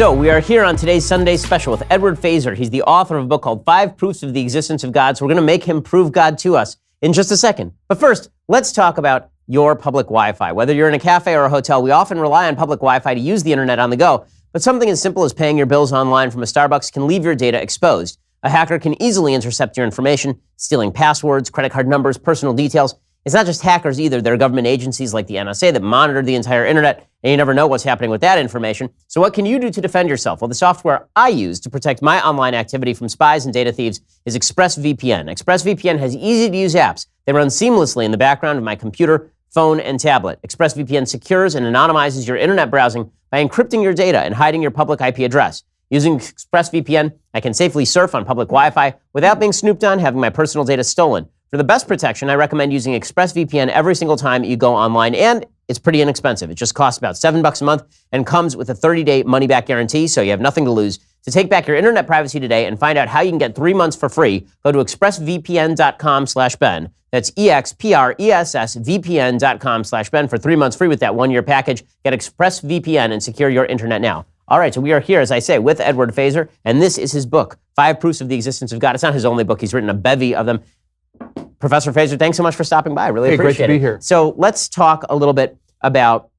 So we are here on today's Sunday special with Edward Feser. He's the author of a book called 5 Proofs of the Existence of God. So we're going to make him prove God to us in just a second. But first, let's talk about your public Wi-Fi. Whether you're in a cafe or a hotel, we often rely on public Wi-Fi to use the internet on the go. But something as simple as paying your bills online from a Starbucks can leave your data exposed. A hacker can easily intercept your information, stealing passwords, credit card numbers, personal details. It's not just hackers either. There are government agencies like the NSA that monitor the entire internet, and you never know what's happening with that information. So what can you do to defend yourself? Well, the software I use to protect my online activity from spies and data thieves is ExpressVPN. ExpressVPN has easy-to-use apps. They run seamlessly in the background of my computer, phone, and tablet. ExpressVPN secures and anonymizes your internet browsing by encrypting your data and hiding your public IP address. Using ExpressVPN, I can safely surf on public Wi-Fi without being snooped on, having my personal data stolen. For the best protection, I recommend using ExpressVPN every single time you go online, and it's pretty inexpensive. It just costs about $7 a month and comes with a 30-day money-back guarantee, so you have nothing to lose. To take back your internet privacy today and find out how you can get 3 months for free, go to expressvpn.com/Ben. That's expressvpn.com/Ben for 3 months free with that 1-year package. Get ExpressVPN and secure your internet now. All right, so we are here, as I say, with Edward Feser, and this is his book, 5 Proofs of the Existence of God. It's not his only book. He's written a bevy of them. Professor Feser, thanks so much for stopping by. I really appreciate it. Great to be here. So let's talk a little bit about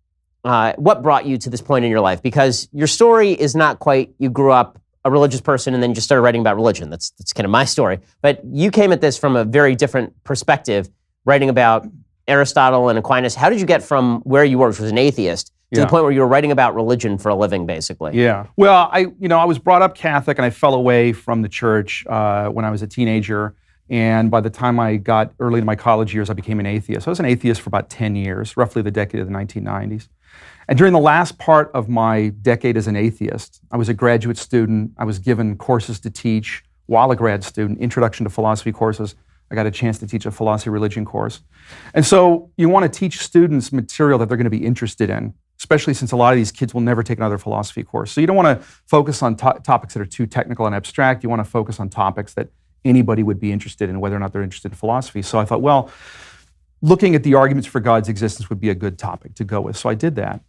what brought you to this point in your life, because your story is not quite, you grew up a religious person and then you just started writing about religion. That's kind of my story. But you came at this from a very different perspective, writing about Aristotle and Aquinas. How did you get from where you were, which was an atheist, to the point where you were writing about religion for a living, basically? Yeah. Well, I was brought up Catholic, and I fell away from the church when I was a teenager. And by the time I got early in my college years, I became an atheist. I was an atheist for about 10 years, roughly the decade of the 1990s. And during the last part of my decade as an atheist, I was a graduate student. I was given courses to teach while a grad student, introduction to philosophy courses. I got a chance to teach a philosophy religion course. And so you want to teach students material that they're going to be interested in, especially since a lot of these kids will never take another philosophy course. So you don't want to focus on topics that are too technical and abstract. You want to focus on topics that anybody would be interested in, whether or not they're interested in philosophy. So I thought, well, looking at the arguments for God's existence would be a good topic to go with. So I did that.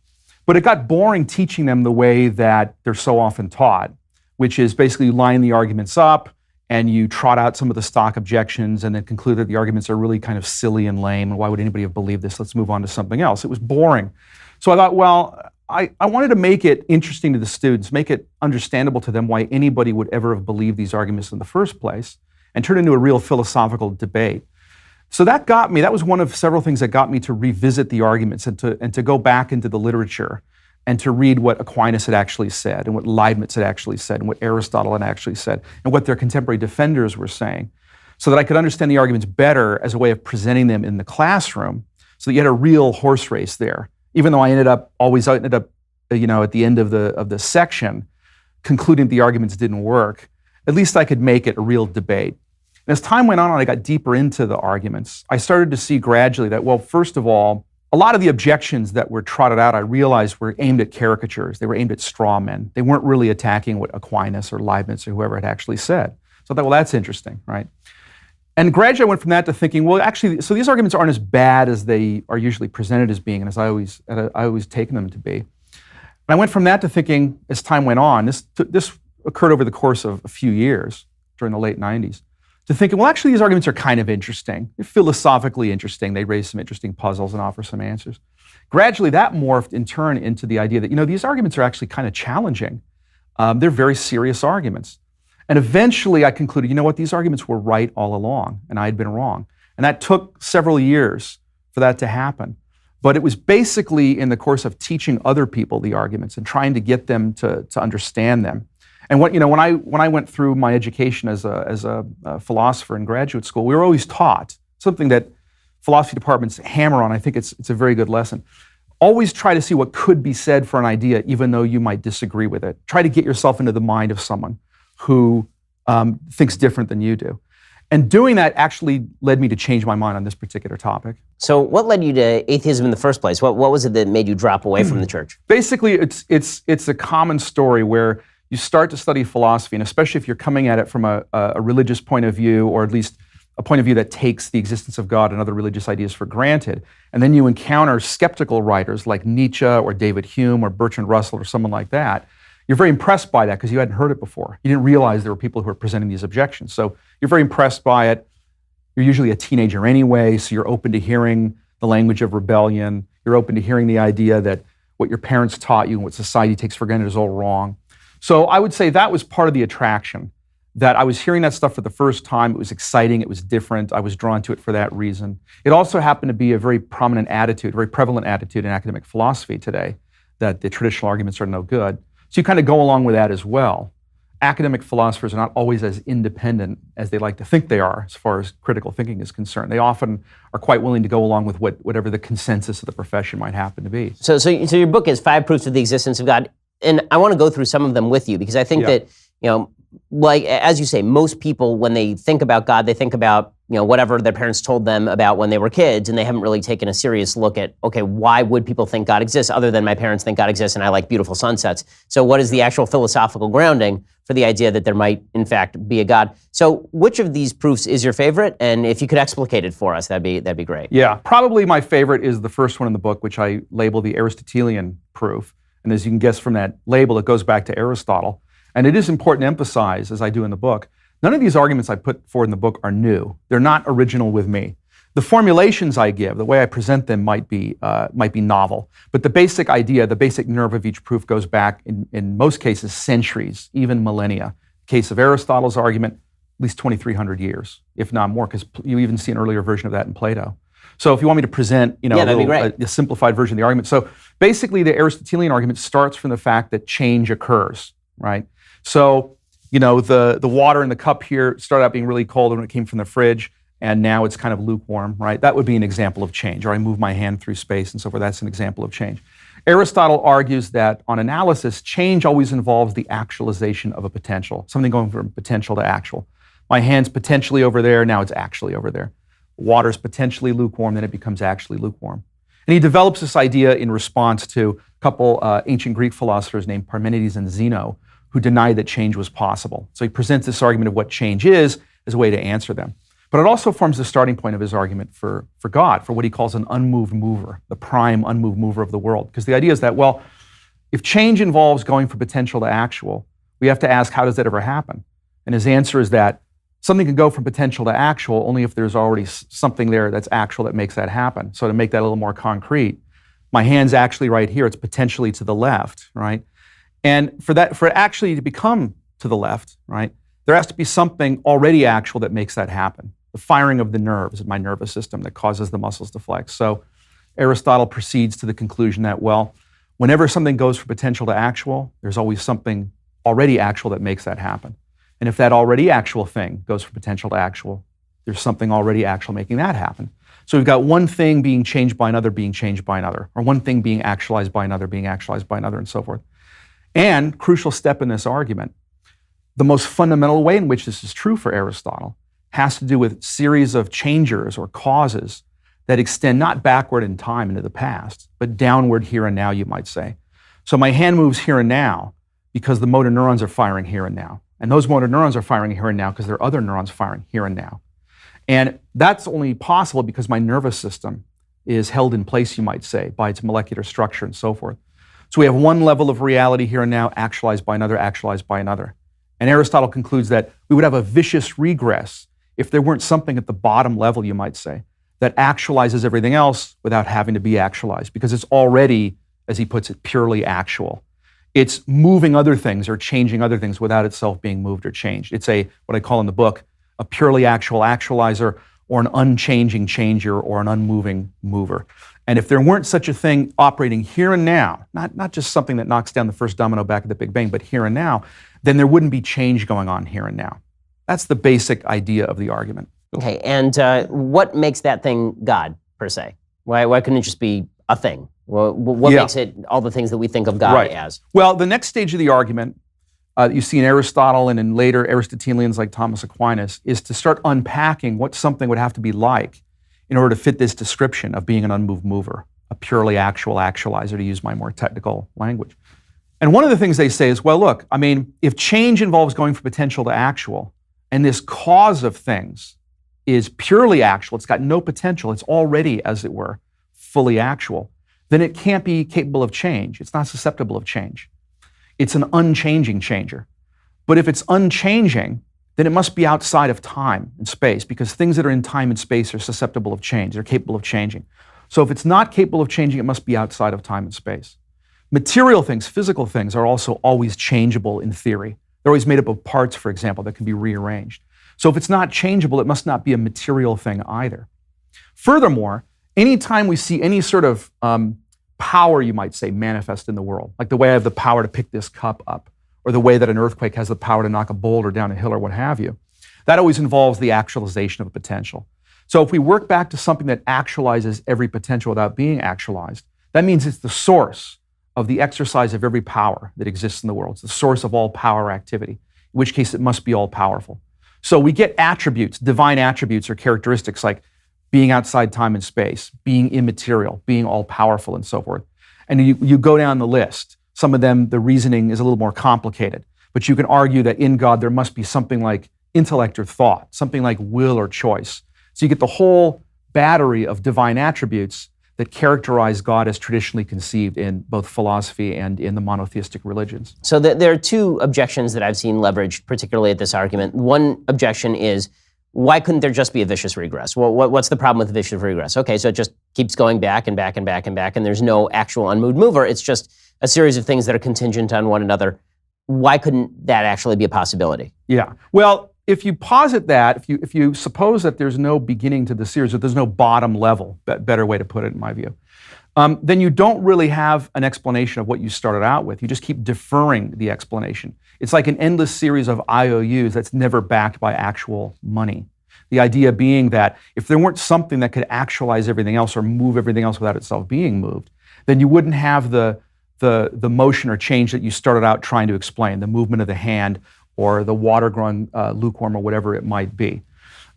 But it got boring teaching them the way that they're so often taught, which is basically you line the arguments up and you trot out some of the stock objections and then conclude that the arguments are really kind of silly and lame. And why would anybody have believed this? Let's move on to something else. It was boring. So I thought, well, I wanted to make it interesting to the students, make it understandable to them why anybody would ever have believed these arguments in the first place, and turn it into a real philosophical debate. So that was one of several things that got me to revisit the arguments and to go back into the literature and to read what Aquinas had actually said and what Leibniz had actually said and what Aristotle had actually said and what their contemporary defenders were saying, so that I could understand the arguments better as a way of presenting them in the classroom, so that you had a real horse race there. Even though I ended up at the end of the section concluding the arguments didn't work, at least I could make it a real debate. And as time went on and I got deeper into the arguments, I started to see gradually that, well, first of all, a lot of the objections that were trotted out, I realized were aimed at caricatures. They were aimed at straw men. They weren't really attacking what Aquinas or Leibniz or whoever had actually said. So I thought, well, that's interesting, right? And gradually I went from that to thinking, well, actually, so these arguments aren't as bad as they are usually presented as being and as I always taken them to be. And I went from that to thinking, as time went on, this occurred over the course of a few years during the late 90s, to thinking, well, actually, these arguments are kind of interesting. They're philosophically interesting. They raise some interesting puzzles and offer some answers. Gradually, that morphed in turn into the idea that, these arguments are actually kind of challenging. They're very serious arguments. And eventually I concluded, these arguments were right all along, and I had been wrong. And that took several years for that to happen. But it was basically in the course of teaching other people the arguments and trying to get them to understand them. And when I went through my education as a philosopher in graduate school, we were always taught something that philosophy departments hammer on. I think it's a very good lesson. Always try to see what could be said for an idea, even though you might disagree with it. Try to get yourself into the mind of someone who thinks different than you do. And doing that actually led me to change my mind on this particular topic. So what led you to atheism in the first place? What was it that made you drop away from the church? Basically, it's a common story where you start to study philosophy, and especially if you're coming at it from a religious point of view, or at least a point of view that takes the existence of God and other religious ideas for granted, and then you encounter skeptical writers like Nietzsche or David Hume or Bertrand Russell or someone like that, You're very impressed by that because you hadn't heard it before. You didn't realize there were people who were presenting these objections. So you're very impressed by it. You're usually a teenager anyway, so you're open to hearing the language of rebellion. You're open to hearing the idea that what your parents taught you and what society takes for granted is all wrong. So I would say that was part of the attraction, that I was hearing that stuff for the first time. It was exciting. It was different. I was drawn to it for that reason. It also happened to be a very prominent attitude, very prevalent attitude in academic philosophy today, that the traditional arguments are no good. So you kind of go along with that as well. Academic philosophers are not always as independent as they like to think they are as far as critical thinking is concerned. They often are quite willing to go along with whatever the consensus of the profession might happen to be. So your book is 5 Proofs of the Existence of God, and I want to go through some of them with you because I think that, like, as you say, most people, when they think about God, they think about, whatever their parents told them about when they were kids, and they haven't really taken a serious look at, okay, why would people think God exists other than my parents think God exists and I like beautiful sunsets? So what is the actual philosophical grounding for the idea that there might, in fact, be a God? So which of these proofs is your favorite? And if you could explicate it for us, that'd be great. Yeah, probably my favorite is the first one in the book, which I label the Aristotelian proof. And as you can guess from that label, it goes back to Aristotle. And it is important to emphasize, as I do in the book, none of these arguments I put forward in the book are new. They're not original with me. The formulations I give, the way I present them might be novel, but the basic idea, the basic nerve of each proof goes back, in most cases, centuries, even millennia. In the case of Aristotle's argument, at least 2,300 years, if not more, because you even see an earlier version of that in Plato. So if you want me to present, a simplified version of the argument. So basically, the Aristotelian argument starts from the fact that change occurs, right? So, the water in the cup here started out being really cold when it came from the fridge, and now it's kind of lukewarm, right? That would be an example of change. Or I move my hand through space and so forth. That's an example of change. Aristotle argues that on analysis, change always involves the actualization of a potential, something going from potential to actual. My hand's potentially over there, now it's actually over there. Water's potentially lukewarm, then it becomes actually lukewarm. And he develops this idea in response to a couple ancient Greek philosophers named Parmenides and Zeno, who denied that change was possible. So he presents this argument of what change is as a way to answer them. But it also forms the starting point of his argument for God, for what he calls an unmoved mover, the prime unmoved mover of the world. Because the idea is that, well, if change involves going from potential to actual, we have to ask, how does that ever happen? And his answer is that something can go from potential to actual only if there's already something there that's actual that makes that happen. So to make that a little more concrete, my hand's actually right here, it's potentially to the left, right? And for it actually to become to the left, right, there has to be something already actual that makes that happen. The firing of the nerves in my nervous system that causes the muscles to flex. So Aristotle proceeds to the conclusion that, well, whenever something goes from potential to actual, there's always something already actual that makes that happen. And if that already actual thing goes from potential to actual, there's something already actual making that happen. So we've got one thing being changed by another, being changed by another, or one thing being actualized by another, being actualized by another, and so forth. And crucial step in this argument, the most fundamental way in which this is true for Aristotle has to do with series of changers or causes that extend not backward in time into the past, but downward here and now, you might say. So my hand moves here and now because the motor neurons are firing here and now. And those motor neurons are firing here and now because there are other neurons firing here and now. And that's only possible because my nervous system is held in place, you might say, by its molecular structure and so forth. So we have one level of reality here and now, actualized by another, actualized by another. And Aristotle concludes that we would have a vicious regress if there weren't something at the bottom level, you might say, that actualizes everything else without having to be actualized, because it's already, as he puts it, purely actual. It's moving other things or changing other things without itself being moved or changed. It's what I call in the book, a purely actual actualizer, or an unchanging changer, or an unmoving mover. And if there weren't such a thing operating here and now, not just something that knocks down the first domino back at the Big Bang, but here and now, then there wouldn't be change going on here and now. That's the basic idea of the argument. Okay, and what makes that thing God, per se? Why couldn't it just be a thing? Well, what makes it all the things that we think of God as? Well, the next stage of the argument, you see in Aristotle and in later Aristotelians like Thomas Aquinas, is to start unpacking what something would have to be like in order to fit this description of being an unmoved mover, a purely actual actualizer, to use my more technical language. And one of the things they say is, well, look, I mean, if change involves going from potential to actual, and this cause of things is purely actual, it's got no potential, it's already, as it were, fully actual, then it can't be capable of change. It's not susceptible of change. It's an unchanging changer. But if it's unchanging, then it must be outside of time and space, because things that are in time and space are susceptible of change. They're capable of changing. So if it's not capable of changing, it must be outside of time and space. Material things, physical things, are also always changeable in theory. They're always made up of parts, for example, that can be rearranged. So if it's not changeable, it must not be a material thing either. Furthermore, anytime we see any sort of power, you might say, manifest in the world, like the way I have the power to pick this cup up, or the way that an earthquake has the power to knock a boulder down a hill or what have you, that always involves the actualization of a potential. So if we work back to something that actualizes every potential without being actualized, that means it's the source of the exercise of every power that exists in the world. It's the source of all power activity, in which case it must be all powerful. So we get attributes, divine attributes or characteristics like being outside time and space, being immaterial, being all powerful, and so forth. And you go down the list. Some of them, the reasoning is a little more complicated, but you can argue that in God there must be something like intellect or thought, something like will or choice. So you get the whole battery of divine attributes that characterize God as traditionally conceived in both philosophy and in the monotheistic religions. So there are two objections that I've seen leveraged, particularly at this argument. One objection is, why couldn't there just be a vicious regress? Well, what's the problem with the vicious regress? Okay, so it just keeps going back and back and back and back, and there's no actual unmoved mover. It's just a series of things that are contingent on one another. Why couldn't that actually be a possibility? Yeah. Well, if you posit that, if you suppose that there's no beginning to the series, that there's no bottom level, better way to put it in my view, then you don't really have an explanation of what you started out with. You just keep deferring the explanation. It's like an endless series of IOUs that's never backed by actual money. The idea being that if there weren't something that could actualize everything else or move everything else without itself being moved, then you wouldn't have the motion or change that you started out trying to explain, the movement of the hand or the water growing lukewarm or whatever it might be.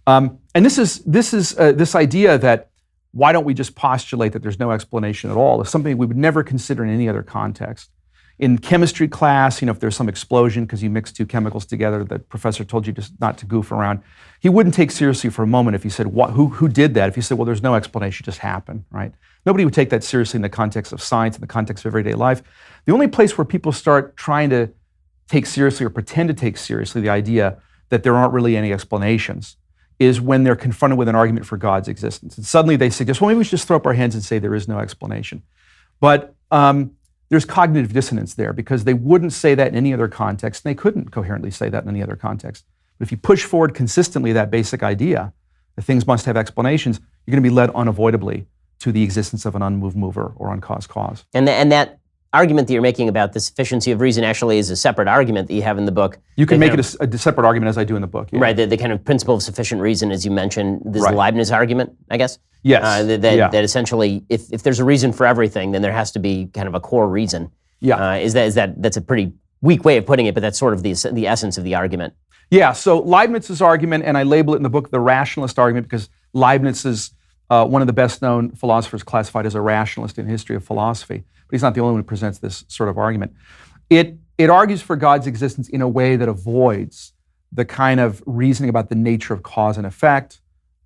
And this idea that why don't we just postulate that there's no explanation at all is something we would never consider in any other context. In chemistry class, if there's some explosion because you mix two chemicals together, the professor told you just not to goof around, he wouldn't take seriously for a moment if you said, who did that? If you said, well, there's no explanation, it just happened, right? Nobody would take that seriously in the context of science, in the context of everyday life. The only place where people start trying to take seriously or pretend to take seriously the idea that there aren't really any explanations is when they're confronted with an argument for God's existence. And suddenly they suggest, well, maybe we should just throw up our hands and say there is no explanation. But there's cognitive dissonance there because they wouldn't say that in any other context, and they couldn't coherently say that in any other context. But if you push forward consistently that basic idea that things must have explanations, you're going to be led unavoidably to the existence of an unmoved mover or uncaused cause. And that argument that you're making about the sufficiency of reason actually is a separate argument that you have in the book. You can make it a separate argument as I do in the book. Yeah. Right, the kind of principle of sufficient reason, as you mentioned, this Leibniz argument, I guess? Yes. That essentially, if there's a reason for everything, then there has to be kind of a core reason. Yeah. That's a pretty weak way of putting it, but that's sort of the essence of the argument. Yeah, so Leibniz's argument, and I label it in the book the rationalist argument because Leibniz is one of the best-known philosophers classified as a rationalist in the history of philosophy, but he's not the only one who presents this sort of argument. It argues for God's existence in a way that avoids the kind of reasoning about the nature of cause and effect,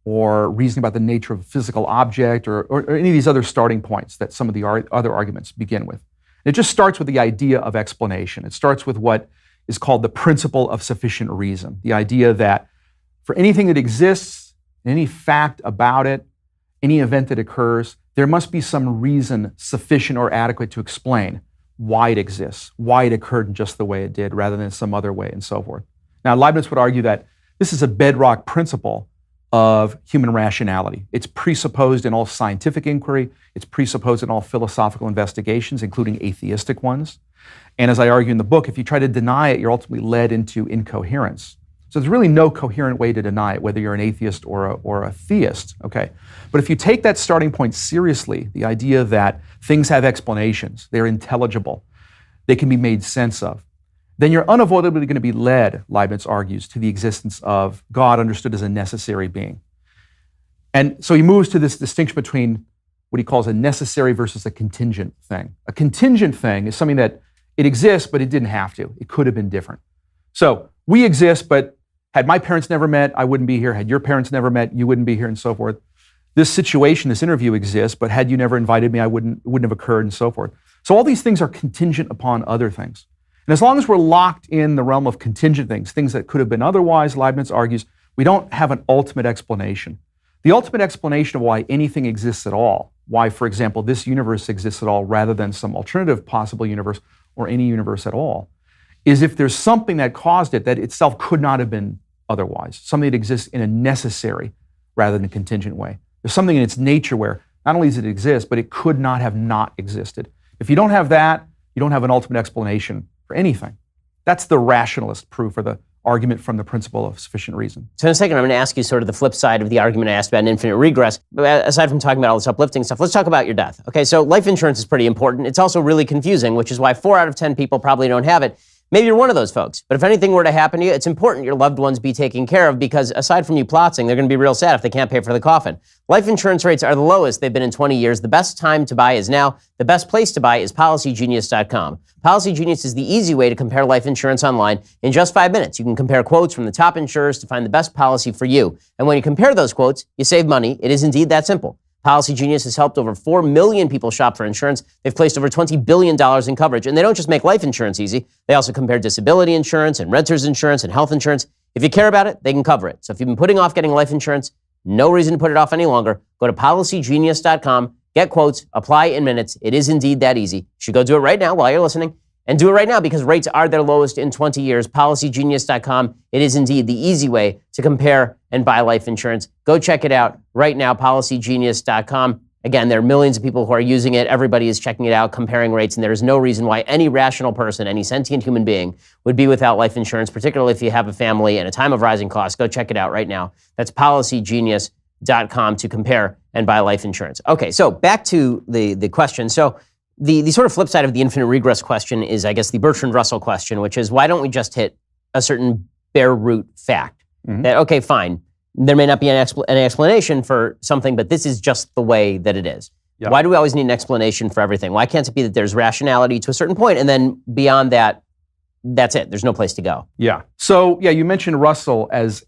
or reasoning about the nature of a physical object, or any of these other starting points that some of the other arguments begin with. It just starts with the idea of explanation. It starts with what is called the principle of sufficient reason, the idea that for anything that exists, any fact about it, any event that occurs, there must be some reason sufficient or adequate to explain why it exists, why it occurred in just the way it did, rather than some other way, and so forth. Now, Leibniz would argue that this is a bedrock principle of human rationality. It's presupposed in all scientific inquiry. It's presupposed in all philosophical investigations, including atheistic ones. And as I argue in the book, if you try to deny it, you're ultimately led into incoherence. So there's really no coherent way to deny it, whether you're an atheist or a theist, okay? But if you take that starting point seriously, the idea that things have explanations, they're intelligible, they can be made sense of, then you're unavoidably going to be led, Leibniz argues, to the existence of God understood as a necessary being. And so he moves to this distinction between what he calls a necessary versus a contingent thing. A contingent thing is something that it exists, but it didn't have to. It could have been different. So we exist, but had my parents never met, I wouldn't be here. Had your parents never met, you wouldn't be here, and so forth. This situation, this interview exists, but had you never invited me, it wouldn't have occurred, and so forth. So all these things are contingent upon other things. And as long as we're locked in the realm of contingent things that could have been otherwise, Leibniz argues, we don't have an ultimate explanation. The ultimate explanation of why anything exists at all, why, for example, this universe exists at all rather than some alternative possible universe or any universe at all, is if there's something that caused it that itself could not have been otherwise, something that exists in a necessary rather than a contingent way. There's something in its nature where not only does it exist, but it could not have not existed. If you don't have that, you don't have an ultimate explanation for anything. That's the rationalist proof, or the argument from the principle of sufficient reason. So in a second, I'm going to ask you sort of the flip side of the argument I asked about infinite regress. Aside from talking about all this uplifting stuff, let's talk about your death. Okay, so life insurance is pretty important. It's also really confusing, which is why 4 out of 10 people probably don't have it. Maybe you're one of those folks. But if anything were to happen to you, it's important your loved ones be taken care of, because aside from you plotzing, they're going to be real sad if they can't pay for the coffin. Life insurance rates are the lowest they've been in 20 years. The best time to buy is now. The best place to buy is PolicyGenius.com. PolicyGenius is the easy way to compare life insurance online. In just 5 minutes, you can compare quotes from the top insurers to find the best policy for you. And when you compare those quotes, you save money. It is indeed that simple. PolicyGenius has helped over 4 million people shop for insurance. They've placed over $20 billion in coverage. And they don't just make life insurance easy. They also compare disability insurance and renter's insurance and health insurance. If you care about it, they can cover it. So if you've been putting off getting life insurance, no reason to put it off any longer. Go to PolicyGenius.com, get quotes, apply in minutes. It is indeed that easy. You should go do it right now while you're listening. And do it right now, because rates are their lowest in 20 years. PolicyGenius.com. It is indeed the easy way to compare and buy life insurance. Go check it out right now, PolicyGenius.com. Again, there are millions of people who are using it. Everybody is checking it out, comparing rates, and there is no reason why any rational person, any sentient human being, would be without life insurance, particularly if you have a family in a time of rising costs. Go check it out right now. That's PolicyGenius.com to compare and buy life insurance. Okay, so back to the question. So the sort of flip side of the infinite regress question is, I guess, the Bertrand Russell question, which is, why don't we just hit a certain bare root fact? That, okay, fine, there may not be an explanation for something, but this is just the way that it is. Yep. Why do we always need an explanation for everything? Why can't it be that there's rationality to a certain point, and then beyond that, that's it? There's no place to go. Yeah. So, yeah, you mentioned Russell as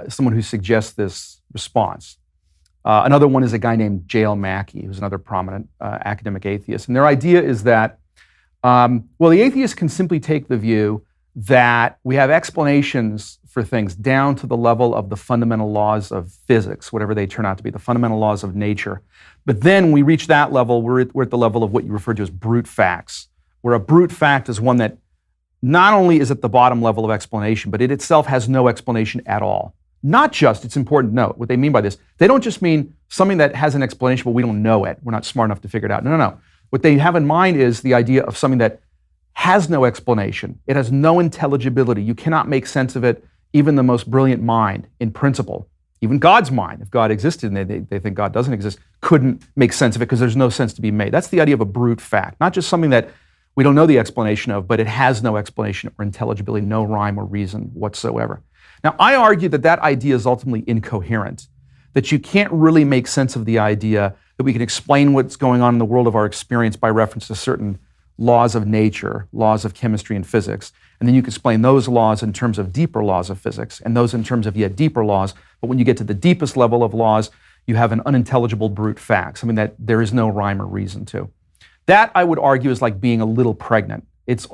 someone who suggests this response. Another one is a guy named J.L. Mackie, who's another prominent academic atheist. And their idea is that, the atheist can simply take the view that we have explanations for things down to the level of the fundamental laws of physics, whatever they turn out to be, the fundamental laws of nature. But then we reach that level, we're at the level of what you refer to as brute facts, where a brute fact is one that not only is at the bottom level of explanation, but it itself has no explanation at all. Not just, it's important to note what they mean by this. They don't just mean something that has an explanation, but we don't know it. We're not smart enough to figure it out. No. What they have in mind is the idea of something that has no explanation. It has no intelligibility. You cannot make sense of it, even the most brilliant mind, in principle. Even God's mind, if God existed and they think God doesn't exist, couldn't make sense of it because there's no sense to be made. That's the idea of a brute fact. Not just something that we don't know the explanation of, but it has no explanation or intelligibility, no rhyme or reason whatsoever. Now, I argue that that idea is ultimately incoherent, that you can't really make sense of the idea that we can explain what's going on in the world of our experience by reference to certain laws of nature, laws of chemistry and physics, and then you can explain those laws in terms of deeper laws of physics, and those in terms of yet deeper laws. But when you get to the deepest level of laws, you have an unintelligible brute fact, something that there is no rhyme or reason to. That, I would argue, is like being a little pregnant. It's,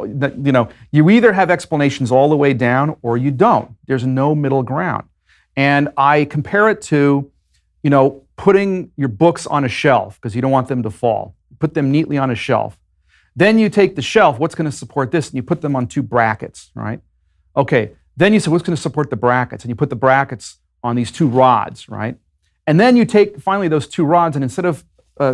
you either have explanations all the way down or you don't. There's no middle ground. And I compare it to, putting your books on a shelf because you don't want them to fall. Put them neatly on a shelf. Then you take the shelf, what's going to support this? And you put them on 2 brackets, right? Okay, then you say, what's going to support the brackets? And you put the brackets on these 2 rods, right? And then you take, finally, those 2 rods, and instead of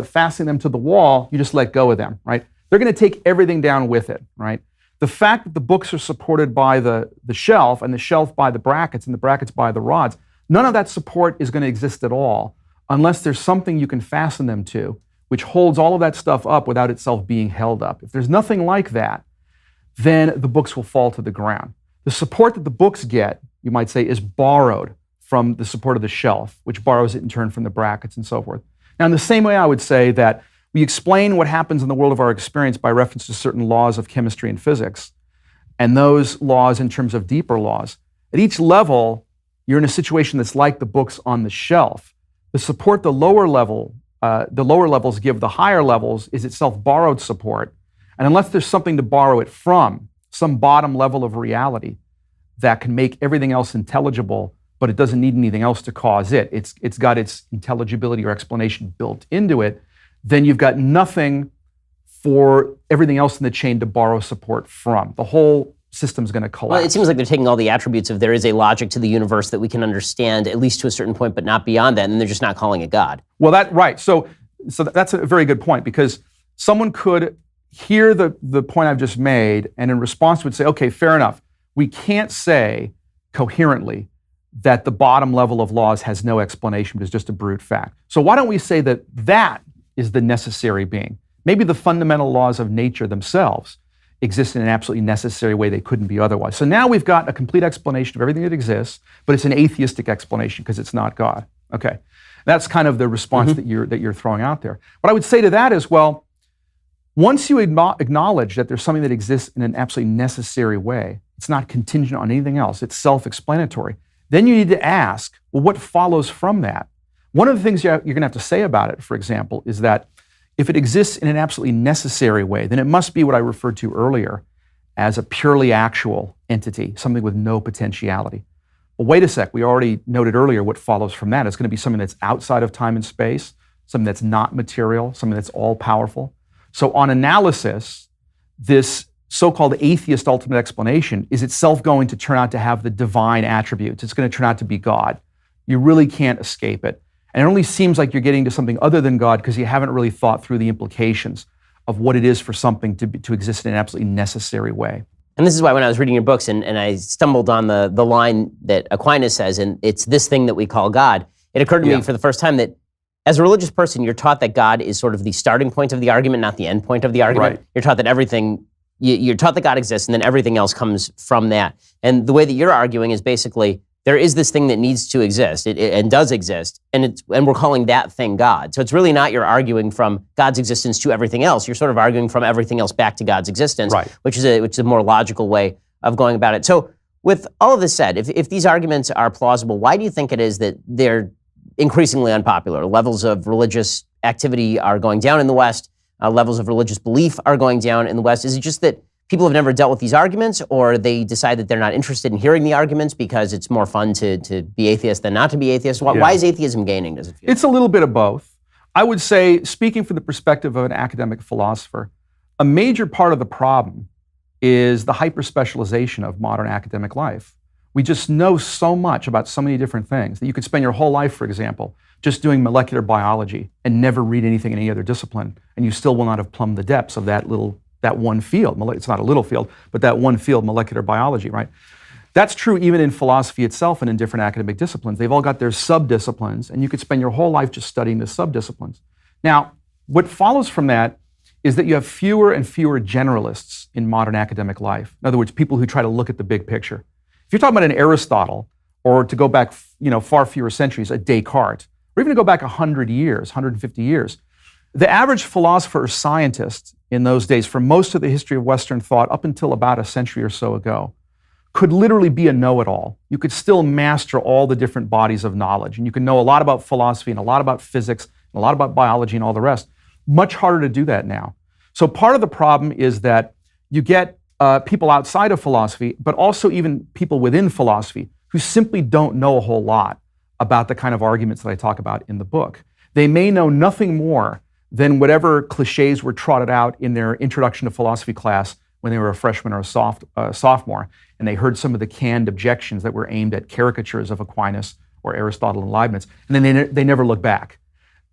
fastening them to the wall, you just let go of them, right? They're going to take everything down with it, right? The fact that the books are supported by the shelf, and the shelf by the brackets, and the brackets by the rods, none of that support is going to exist at all unless there's something you can fasten them to, which holds all of that stuff up without itself being held up. If there's nothing like that, then the books will fall to the ground. The support that the books get, you might say, is borrowed from the support of the shelf, which borrows it in turn from the brackets and so forth. Now, in the same way, I would say that we explain what happens in the world of our experience by reference to certain laws of chemistry and physics, and those laws in terms of deeper laws. At each level, you're in a situation that's like the books on the shelf. The support the lower levels give the higher levels is itself borrowed support. And unless there's something to borrow it from, some bottom level of reality that can make everything else intelligible, but it doesn't need anything else to cause it. It's got its intelligibility or explanation built into it. Then you've got nothing for everything else in the chain to borrow support from. The whole system's going to collapse. Well, it seems like they're taking all the attributes of there is a logic to the universe that we can understand, at least to a certain point, but not beyond that, and they're just not calling it God. Well, right. So that's a very good point, because someone could hear the point I've just made, and in response would say, okay, fair enough. We can't say coherently that the bottom level of laws has no explanation, but is just a brute fact. So why don't we say that that is the necessary being? Maybe the fundamental laws of nature themselves exist in an absolutely necessary way they couldn't be otherwise. So now we've got a complete explanation of everything that exists, but it's an atheistic explanation because it's not God. Okay, that's kind of the response that you're throwing out there. What I would say to that is, well, once you acknowledge that there's something that exists in an absolutely necessary way, it's not contingent on anything else, it's self-explanatory, then you need to ask, well, what follows from that? One of the things you're going to have to say about it, for example, is that if it exists in an absolutely necessary way, then it must be what I referred to earlier as a purely actual entity, something with no potentiality. Well, wait a sec, we already noted earlier what follows from that. It's going to be something that's outside of time and space, something that's not material, something that's all-powerful. So on analysis, this so-called atheist ultimate explanation is itself going to turn out to have the divine attributes. It's going to turn out to be God. You really can't escape it. And it only seems like you're getting to something other than God because you haven't really thought through the implications of what it is for something to exist in an absolutely necessary way. And this is why when I was reading your books and I stumbled on the line that Aquinas says, and it's this thing that we call God, it occurred to me for the first time that as a religious person, you're taught that God is sort of the starting point of the argument, not the end point of the argument. Right. You're taught that you're taught that God exists, and then everything else comes from that. And the way that you're arguing is basically, there is this thing that needs to exist, and does exist, and we're calling that thing God. So it's really not you're arguing from God's existence to everything else. You're sort of arguing from everything else back to God's existence, which is a more logical way of going about it. So with all of this said, if these arguments are plausible, why do you think it is that they're increasingly unpopular? Levels of religious activity are going down in the West. Levels of religious belief are going down in the West. Is it just that people have never dealt with these arguments, or they decide that they're not interested in hearing the arguments because it's more fun to be atheist than not to be atheist? Why is atheism gaining, does it feel? It's a little bit of both. I would say, speaking from the perspective of an academic philosopher, a major part of the problem is the hyper-specialization of modern academic life. We just know so much about so many different things that you could spend your whole life, for example, just doing molecular biology and never read anything in any other discipline, and you still will not have plumbed the depths of that one field. It's not a little field, but that one field, molecular biology, right? That's true even in philosophy itself and in different academic disciplines. They've all got their sub-disciplines, and you could spend your whole life just studying the sub-disciplines. Now, what follows from that is that you have fewer and fewer generalists in modern academic life. In other words, people who try to look at the big picture. If you're talking about an Aristotle, or to go back far fewer centuries, a Descartes, or even to go back 100 years, 150 years, the average philosopher or scientist in those days, for most of the history of Western thought up until about a century or so ago, could literally be a know-it-all. You could still master all the different bodies of knowledge, and you can know a lot about philosophy and a lot about physics and a lot about biology and all the rest. Much harder to do that now. So part of the problem is that you get people outside of philosophy, but also even people within philosophy who simply don't know a whole lot about the kind of arguments that I talk about in the book. They may know nothing more than whatever cliches were trotted out in their introduction to philosophy class when they were a freshman or a sophomore, and they heard some of the canned objections that were aimed at caricatures of Aquinas or Aristotle and Leibniz, and then they never look back.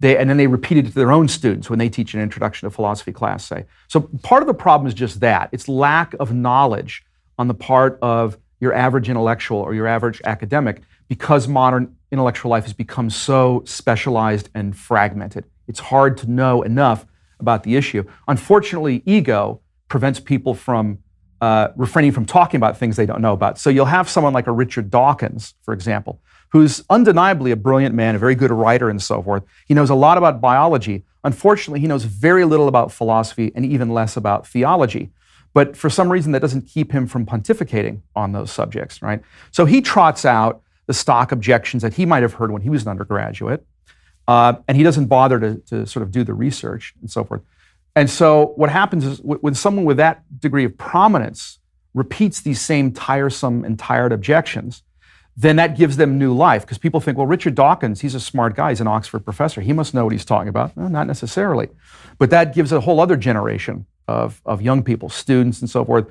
And then they repeat it to their own students when they teach an introduction to philosophy class, say. So part of the problem is just that. It's lack of knowledge on the part of your average intellectual or your average academic, because modern intellectual life has become so specialized and fragmented. It's hard to know enough about the issue. Unfortunately, ego prevents people from refraining from talking about things they don't know about. So you'll have someone like a Richard Dawkins, for example, who's undeniably a brilliant man, a very good writer and so forth. He knows a lot about biology. Unfortunately, he knows very little about philosophy and even less about theology. But for some reason, that doesn't keep him from pontificating on those subjects, right? So he trots out the stock objections that he might have heard when he was an undergraduate, and he doesn't bother to sort of do the research and so forth. And so what happens is when someone with that degree of prominence repeats these same tiresome and tired objections, then that gives them new life. Because people think, well, Richard Dawkins, he's a smart guy, he's an Oxford professor, he must know what he's talking about. No, not necessarily. But that gives a whole other generation of young people, students and so forth,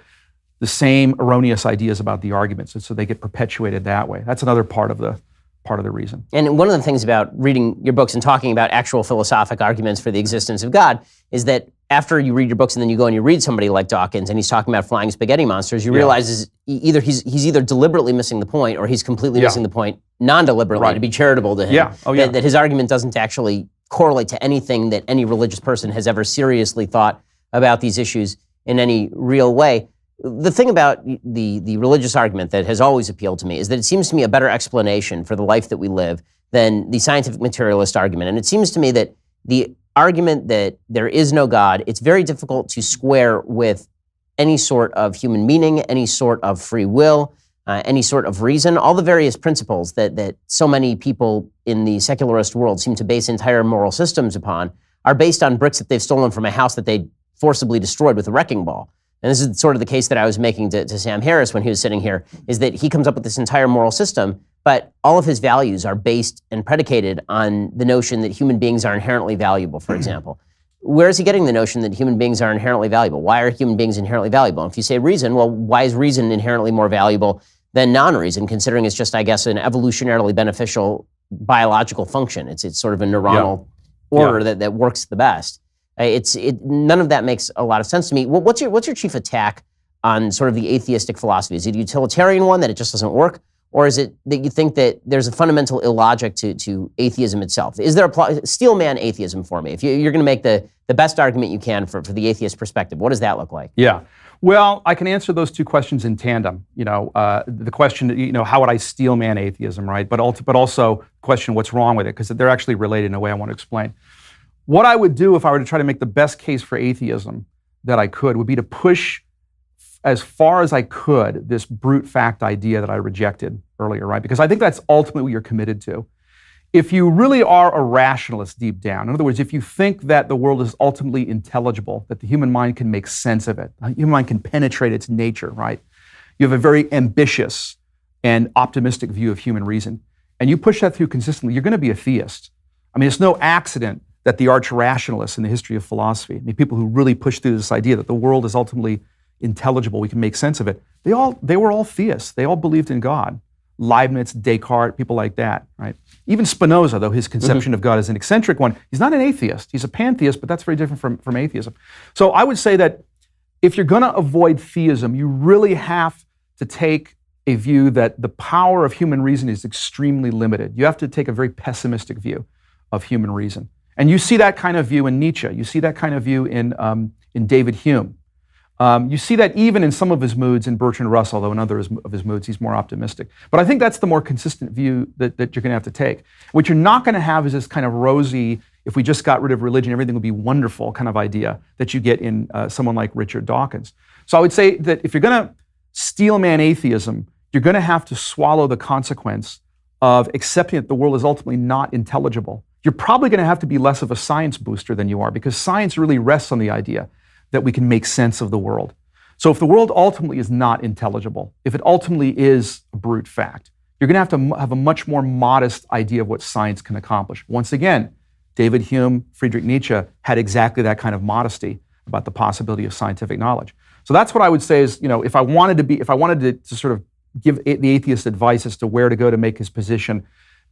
the same erroneous ideas about the arguments, and so they get perpetuated that way. That's another part of the reason. And one of the things about reading your books and talking about actual philosophic arguments for the existence of God is that after you read your books and then you go and you read somebody like Dawkins and he's talking about flying spaghetti monsters, you realize he's either deliberately missing the point or he's completely missing the point non-deliberately to be charitable to him. That his argument doesn't actually correlate to anything that any religious person has ever seriously thought about these issues in any real way. The thing about the religious argument that has always appealed to me is that it seems to me a better explanation for the life that we live than the scientific materialist argument. And it seems to me that the argument that there is no God, it's very difficult to square with any sort of human meaning, any sort of free will, any sort of reason. All the various principles that so many people in the secularist world seem to base entire moral systems upon are based on bricks that they've stolen from a house that they forcibly destroyed with a wrecking ball. And this is sort of the case that I was making to Sam Harris when he was sitting here, is that he comes up with this entire moral system, but all of his values are based and predicated on the notion that human beings are inherently valuable, for example. Where is he getting the notion that human beings are inherently valuable? Why are human beings inherently valuable? And if you say reason, well, why is reason inherently more valuable than non-reason, considering it's just, I guess, an evolutionarily beneficial biological function? It's sort of a neuronal order that works the best. None of that makes a lot of sense to me. What's your chief attack on sort of the atheistic philosophy? Is it a utilitarian one, that it just doesn't work? Or is it that you think that there's a fundamental illogic to atheism itself? Is there a steelman atheism for me? If you're going to make the best argument you can for the atheist perspective, what does that look like? Yeah. Well, I can answer those two questions in tandem. The question, how would I steelman atheism, right? But also the question, what's wrong with it? Because they're actually related in a way I want to explain. What I would do if I were to try to make the best case for atheism that I could would be to push as far as I could this brute fact idea that I rejected earlier, right? Because I think that's ultimately what you're committed to. If you really are a rationalist deep down, in other words, if you think that the world is ultimately intelligible, that the human mind can make sense of it, the human mind can penetrate its nature, right? You have a very ambitious and optimistic view of human reason, and you push that through consistently, you're going to be a theist. I mean, it's no accident that the arch rationalists in the history of philosophy, I mean, people who really push through this idea that the world is ultimately intelligible, we can make sense of it, they were all theists. They all believed in God. Leibniz, Descartes, people like that, right? Even Spinoza, though his conception of God is an eccentric one, he's not an atheist. He's a pantheist, but that's very different from atheism. So I would say that if you're going to avoid theism, you really have to take a view that the power of human reason is extremely limited. You have to take a very pessimistic view of human reason. And you see that kind of view in Nietzsche. You see that kind of view in David Hume. You see that even in some of his moods in Bertrand Russell, though in other of his moods he's more optimistic. But I think that's the more consistent view that you're going to have to take. What you're not going to have is this kind of rosy, if we just got rid of religion, everything would be wonderful kind of idea that you get in someone like Richard Dawkins. So I would say that if you're going to steelman atheism, you're going to have to swallow the consequence of accepting that the world is ultimately not intelligible. You're probably going to have to be less of a science booster than you are, because science really rests on the idea that we can make sense of the world. So if the world ultimately is not intelligible, if it ultimately is a brute fact, you're going to have a much more modest idea of what science can accomplish. Once again, David Hume, Friedrich Nietzsche had exactly that kind of modesty about the possibility of scientific knowledge. So that's what I would say is, if I wanted to sort of give the atheist advice as to where to go to make his position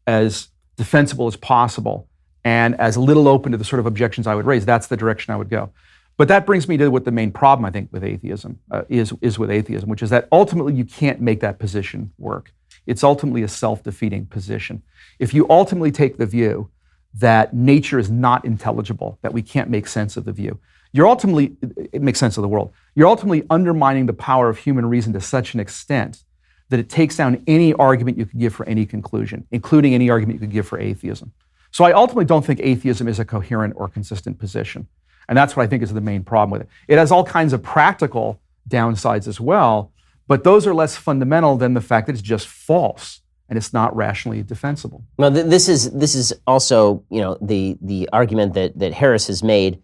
as defensible as possible and as little open to the sort of objections I would raise, that's the direction I would go. But that brings me to what the main problem, I think, with atheism is with atheism, which is that ultimately you can't make that position work. It's ultimately a self-defeating position. If you ultimately take the view that nature is not intelligible, that we can't make sense of the view, it makes sense of the world. You're ultimately undermining the power of human reason to such an extent that it takes down any argument you could give for any conclusion, including any argument you could give for atheism. So I ultimately don't think atheism is a coherent or consistent position. And that's what I think is the main problem with it. It has all kinds of practical downsides as well, but those are less fundamental than the fact that it's just false and it's not rationally defensible. Well, this is also the argument that Harris has made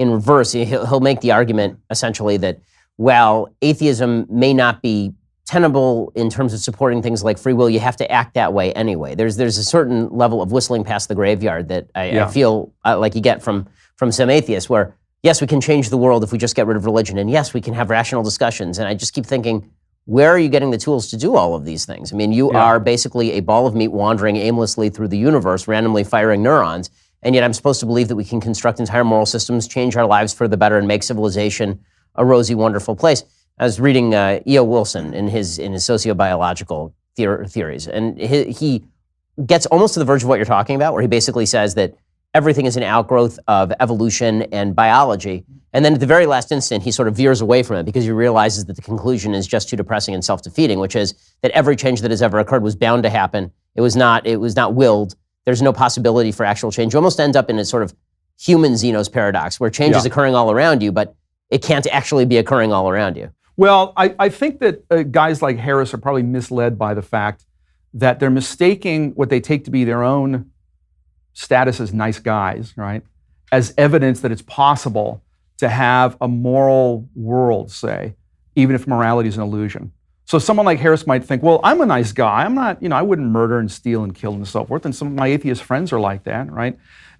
in reverse. He'll make the argument essentially that, while atheism may not be tenable in terms of supporting things like free will, you have to act that way anyway. There's a certain level of whistling past the graveyard that I feel like you get from some atheists, where yes, we can change the world if we just get rid of religion, and yes, we can have rational discussions. And I just keep thinking, where are you getting the tools to do all of these things? I mean, you are basically a ball of meat wandering aimlessly through the universe, randomly firing neurons, and yet I'm supposed to believe that we can construct entire moral systems, change our lives for the better, and make civilization a rosy, wonderful place. I was reading E.O. Wilson in his sociobiological theories, and he gets almost to the verge of what you're talking about, where he basically says that everything is an outgrowth of evolution and biology. And then at the very last instant, he sort of veers away from it because he realizes that the conclusion is just too depressing and self-defeating, which is that every change that has ever occurred was bound to happen. It was not willed. There's no possibility for actual change. You almost end up in a sort of human Zeno's paradox, where change is occurring all around you, but it can't actually be occurring all around you. Well, I think that guys like Harris are probably misled by the fact that they're mistaking what they take to be their own status as nice guys, right, as evidence that it's possible to have a moral world, say, even if morality is an illusion. So someone like Harris might think, well, I'm a nice guy. I'm not, I wouldn't murder and steal and kill and so forth. And some of my atheist friends are like that, right?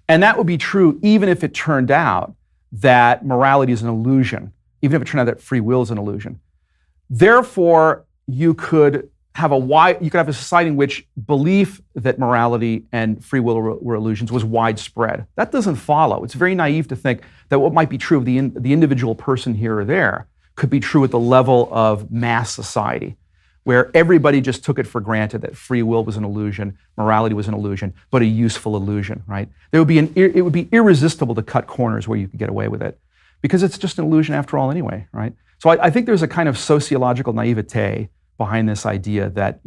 And that would be true even if it turned out that morality is an illusion, even if it turned out that free will is an illusion. Therefore, you could have a society in which belief that morality and free will were illusions was widespread. That doesn't follow. It's very naive to think that what might be true of the individual person here or there could be true at the level of mass society, where everybody just took it for granted that free will was an illusion, morality was an illusion, but a useful illusion, right? It would be irresistible to cut corners where you could get away with it, because it's just an illusion after all anyway, right? So I think there's a kind of sociological naivete behind this idea that,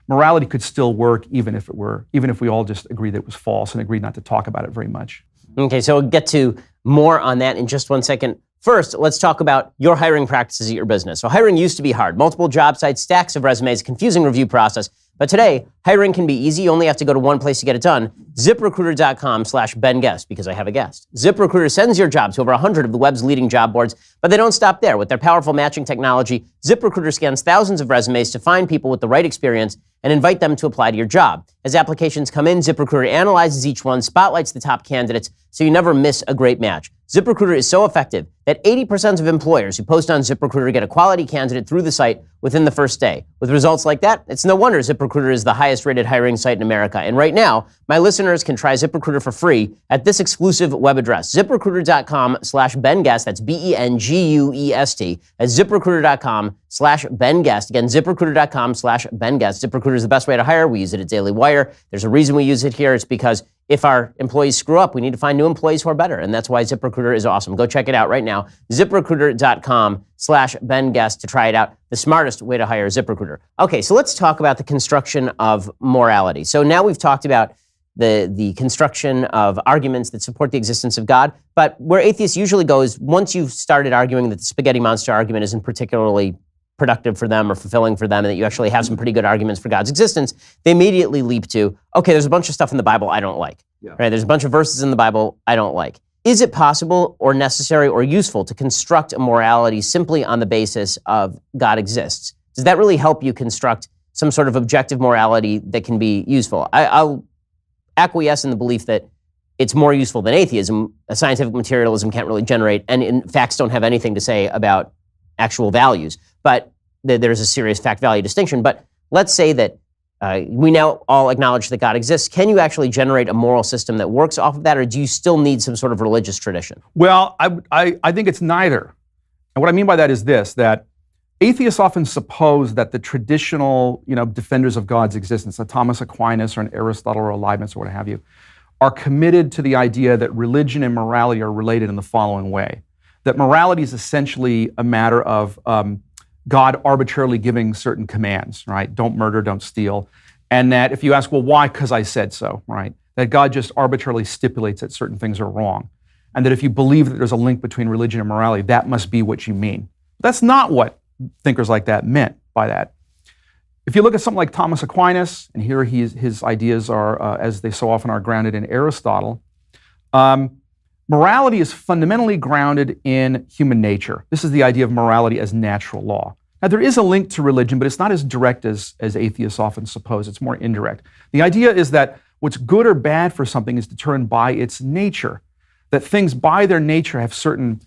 morality could still work even if we all just agreed that it was false and agreed not to talk about it very much. Okay, so we'll get to more on that in just one second. First, let's talk about your hiring practices at your business. So hiring used to be hard. Multiple job sites, stacks of resumes, confusing review process. But today, hiring can be easy. You only have to go to one place to get it done. ZipRecruiter.com/Ben Guest, because I have a guest. ZipRecruiter sends your job to over 100 of the web's leading job boards, but they don't stop there. With their powerful matching technology, ZipRecruiter scans thousands of resumes to find people with the right experience and invite them to apply to your job. As applications come in, ZipRecruiter analyzes each one, spotlights the top candidates, so you never miss a great match. ZipRecruiter is so effective that 80% of employers who post on ZipRecruiter get a quality candidate through the site within the first day. With results like that, it's no wonder ZipRecruiter is the highest rated hiring site in America. And right now, my listeners can try ZipRecruiter for free at this exclusive web address, ZipRecruiter.com/BenGuest. That's BenGuest at ZipRecruiter.com/BenGuest. Again, ZipRecruiter.com/BenGuest. ZipRecruiter is the best way to hire. We use it at Daily Wire. There's a reason we use it here. It's because if our employees screw up, we need to find new employees who are better. And that's why ZipRecruiter is awesome. Go check it out right now. ZipRecruiter.com/BenGuest to try it out. The smartest way to hire ZipRecruiter. Okay, so let's talk about the construction of morality. So now we've talked about the construction of arguments that support the existence of God. But where atheists usually go is once you've started arguing that the spaghetti monster argument isn't particularly productive for them or fulfilling for them, and that you actually have some pretty good arguments for God's existence, they immediately leap to, okay, there's a bunch of stuff in the Bible I don't like. Right? There's a bunch of verses in the Bible I don't like. Is it possible or necessary or useful to construct a morality simply on the basis of God exists? Does that really help you construct some sort of objective morality that can be useful? I'll acquiesce in the belief that it's more useful than atheism. Scientific materialism can't really generate, and facts don't have anything to say about actual values. But there's a serious fact-value distinction. But let's say that we now all acknowledge that God exists. Can you actually generate a moral system that works off of that, or do you still need some sort of religious tradition? Well, I think it's neither. And what I mean by that is this, that atheists often suppose that the traditional, defenders of God's existence, a Thomas Aquinas or an Aristotle or a Leibniz or what have you, are committed to the idea that religion and morality are related in the following way. That morality is essentially a matter of God arbitrarily giving certain commands, right? Don't murder, don't steal. And that if you ask, well, why? Because I said so, right? That God just arbitrarily stipulates that certain things are wrong. And that if you believe that there's a link between religion and morality, that must be what you mean. That's not what thinkers like that meant by that. If you look at something like Thomas Aquinas, and here his ideas are, as they so often are, grounded in Aristotle, Morality is fundamentally grounded in human nature. This is the idea of morality as natural law. Now, there is a link to religion, but it's not as direct as atheists often suppose. It's more indirect. The idea is that what's good or bad for something is determined by its nature, that things by their nature have certain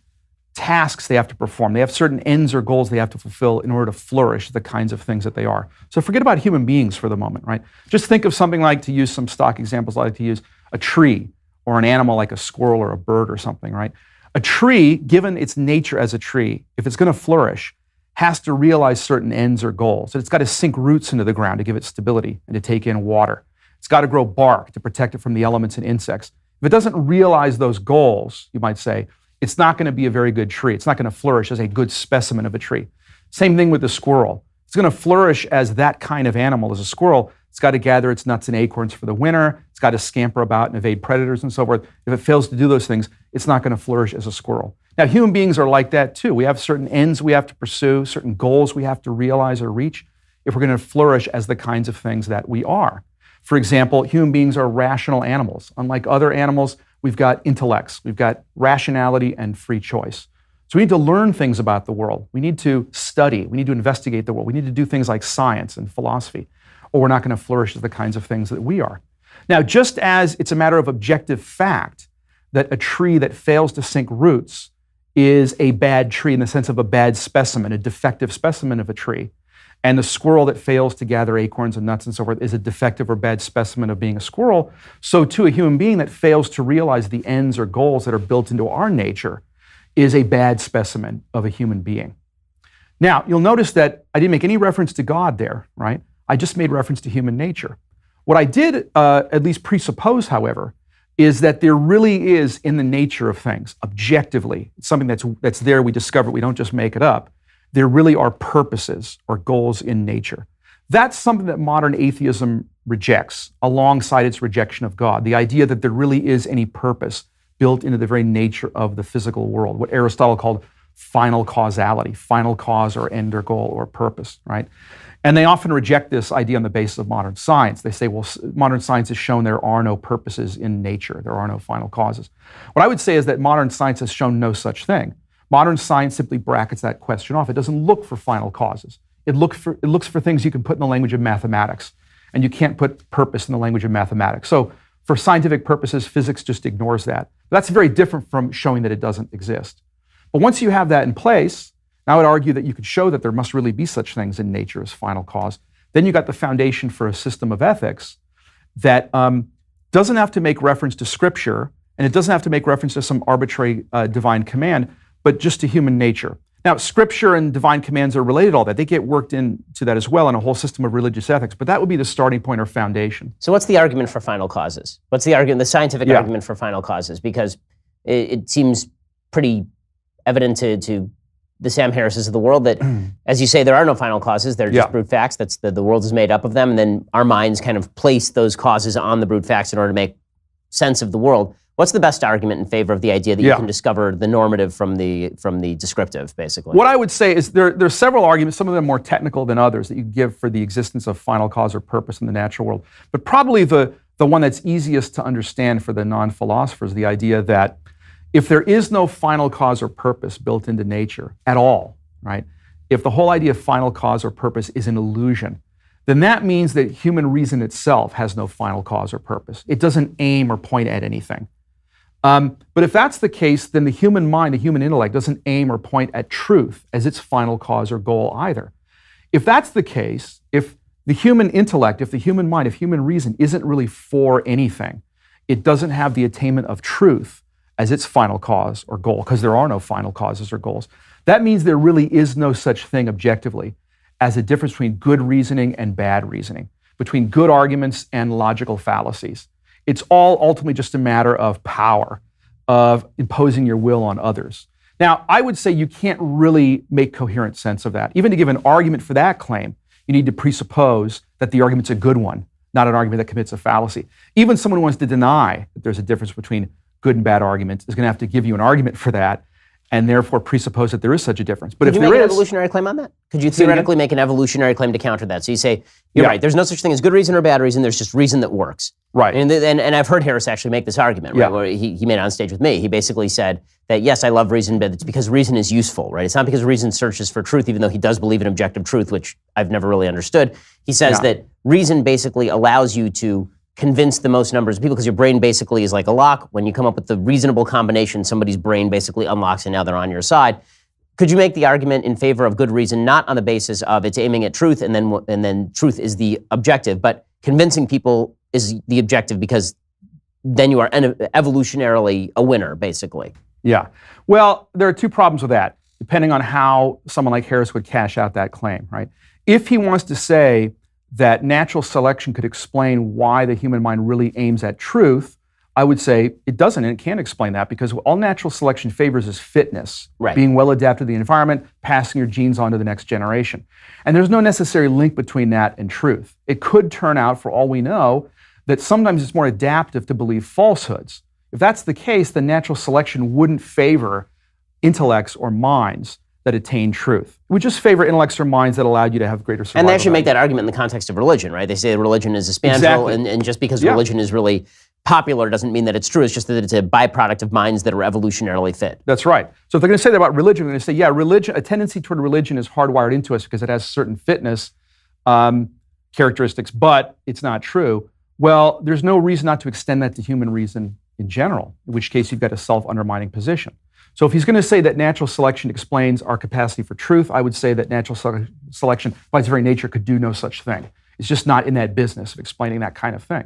tasks they have to perform. They have certain ends or goals they have to fulfill in order to flourish, the kinds of things that they are. So forget about human beings for the moment, right? Just think of something like, to use some stock examples, I like to use a tree or an animal like a squirrel or a bird or something, right? A tree, given its nature as a tree, if it's going to flourish, has to realize certain ends or goals. It's got to sink roots into the ground to give it stability and to take in water. It's got to grow bark to protect it from the elements and insects. If it doesn't realize those goals, you might say, it's not going to be a very good tree. It's not going to flourish as a good specimen of a tree. Same thing with the squirrel. It's going to flourish as that kind of animal, as a squirrel. It's got to gather its nuts and acorns for the winter. It's got to scamper about and evade predators and so forth. If it fails to do those things, it's not going to flourish as a squirrel. Now, human beings are like that too. We have certain ends we have to pursue, certain goals we have to realize or reach if we're going to flourish as the kinds of things that we are. For example, human beings are rational animals. Unlike other animals, we've got intellects, we've got rationality and free choice. So we need to learn things about the world. We need to study, we need to investigate the world. We need to do things like science and philosophy, or we're not going to flourish as the kinds of things that we are. Now, just as it's a matter of objective fact that a tree that fails to sink roots is a bad tree in the sense of a bad specimen, a defective specimen of a tree, and the squirrel that fails to gather acorns and nuts and so forth is a defective or bad specimen of being a squirrel, so too a human being that fails to realize the ends or goals that are built into our nature is a bad specimen of a human being. Now, you'll notice that I didn't make any reference to God there, right? I just made reference to human nature. What I did at least presuppose, however, is that there really is in the nature of things, objectively, it's something that's there, we discover it, we don't just make it up. There really are purposes or goals in nature. That's something that modern atheism rejects, alongside its rejection of God. The idea that there really is any purpose built into the very nature of the physical world, what Aristotle called final causality, final cause or end or goal or purpose, right? And they often reject this idea on the basis of modern science. They say, well, modern science has shown there are no purposes in nature. There are no final causes. What I would say is that modern science has shown no such thing. Modern science simply brackets that question off. It doesn't look for final causes. It looks for things you can put in the language of mathematics, and you can't put purpose in the language of mathematics. So for scientific purposes, physics just ignores that. That's very different from showing that it doesn't exist. But once you have that in place, I would argue that you could show that there must really be such things in nature as final cause. Then you got the foundation for a system of ethics that doesn't have to make reference to Scripture, and it doesn't have to make reference to some arbitrary divine command, but just to human nature. Now, Scripture and divine commands are related to all that. They get worked into that as well in a whole system of religious ethics, but that would be the starting point or foundation. So what's the argument for final causes? What's the argument, the scientific argument for final causes? Because it seems pretty evident to the Sam Harrises of the world that, as you say, there are no final causes. They're just brute facts. That's the world is made up of them, and then our minds kind of place those causes on the brute facts in order to make sense of the world. What's the best argument in favor of the idea that you can discover the normative from the descriptive, basically? What I would say is there's several arguments, some of them more technical than others, that you give for the existence of final cause or purpose in the natural world. But probably the one that's easiest to understand for the non-philosophers, the idea that if there is no final cause or purpose built into nature at all, right? If the whole idea of final cause or purpose is an illusion, then that means that human reason itself has no final cause or purpose. It doesn't aim or point at anything. But if that's the case, then the human mind, the human intellect, doesn't aim or point at truth as its final cause or goal either. If that's the case, if the human intellect, if the human mind, if human reason isn't really for anything, it doesn't have the attainment of truth as its final cause or goal, because there are no final causes or goals, that means there really is no such thing objectively as a difference between good reasoning and bad reasoning, between good arguments and logical fallacies. It's all ultimately just a matter of power, of imposing your will on others. Now, I would say you can't really make coherent sense of that. Even to give an argument for that claim, you need to presuppose that the argument's a good one, not an argument that commits a fallacy. Even someone who wants to deny that there's a difference between good and bad arguments is going to have to give you an argument for that, and therefore presuppose that there is such a difference. But Could if you there make an is, evolutionary claim on that? Could you Say it again? theoretically make an evolutionary claim to counter that? So you say, you're Yeah. right, there's no such thing as good reason or bad reason, there's just reason that works. right? And I've heard Harris actually make this argument, right? Yeah. Where he made it on stage with me. He basically said that, yes, I love reason, but it's because reason is useful, right? It's not because reason searches for truth, even though he does believe in objective truth, which I've never really understood. He says Yeah. that reason basically allows you to convince the most numbers of people because your brain basically is like a lock. When you come up with the reasonable combination, somebody's brain basically unlocks and now they're on your side. Could you make the argument in favor of good reason, not on the basis of it's aiming at truth and then truth is the objective, but convincing people is the objective because then you are evolutionarily a winner, basically? Yeah. Well, there are two problems with that, depending on how someone like Harris would cash out that claim, right? If he wants to say that natural selection could explain why the human mind really aims at truth, I would say it doesn't, and it can't explain that because all natural selection favors is fitness, Right. being well adapted to the environment, passing your genes on to the next generation. And there's no necessary link between that and truth. It could turn out, for all we know, that sometimes it's more adaptive to believe falsehoods. If that's the case, then natural selection wouldn't favor intellects or minds that attain truth. It would just favor intellects or minds that allowed you to have greater survival. And they actually make value. that argument in the context of religion, right? They say religion is a spandrel, Exactly. and just because Yeah. religion is really popular doesn't mean that it's true. It's just that it's a byproduct of minds that are evolutionarily fit. That's right. So if they're going to say that about religion, they're going to say, yeah, religion, a tendency toward religion is hardwired into us because it has certain fitness characteristics, but it's not true. Well, there's no reason not to extend that to human reason in general, in which case you've got a self-undermining position. So if he's going to say that natural selection explains our capacity for truth, I would say that natural selection, by its very nature, could do no such thing. It's just not in that business of explaining that kind of thing.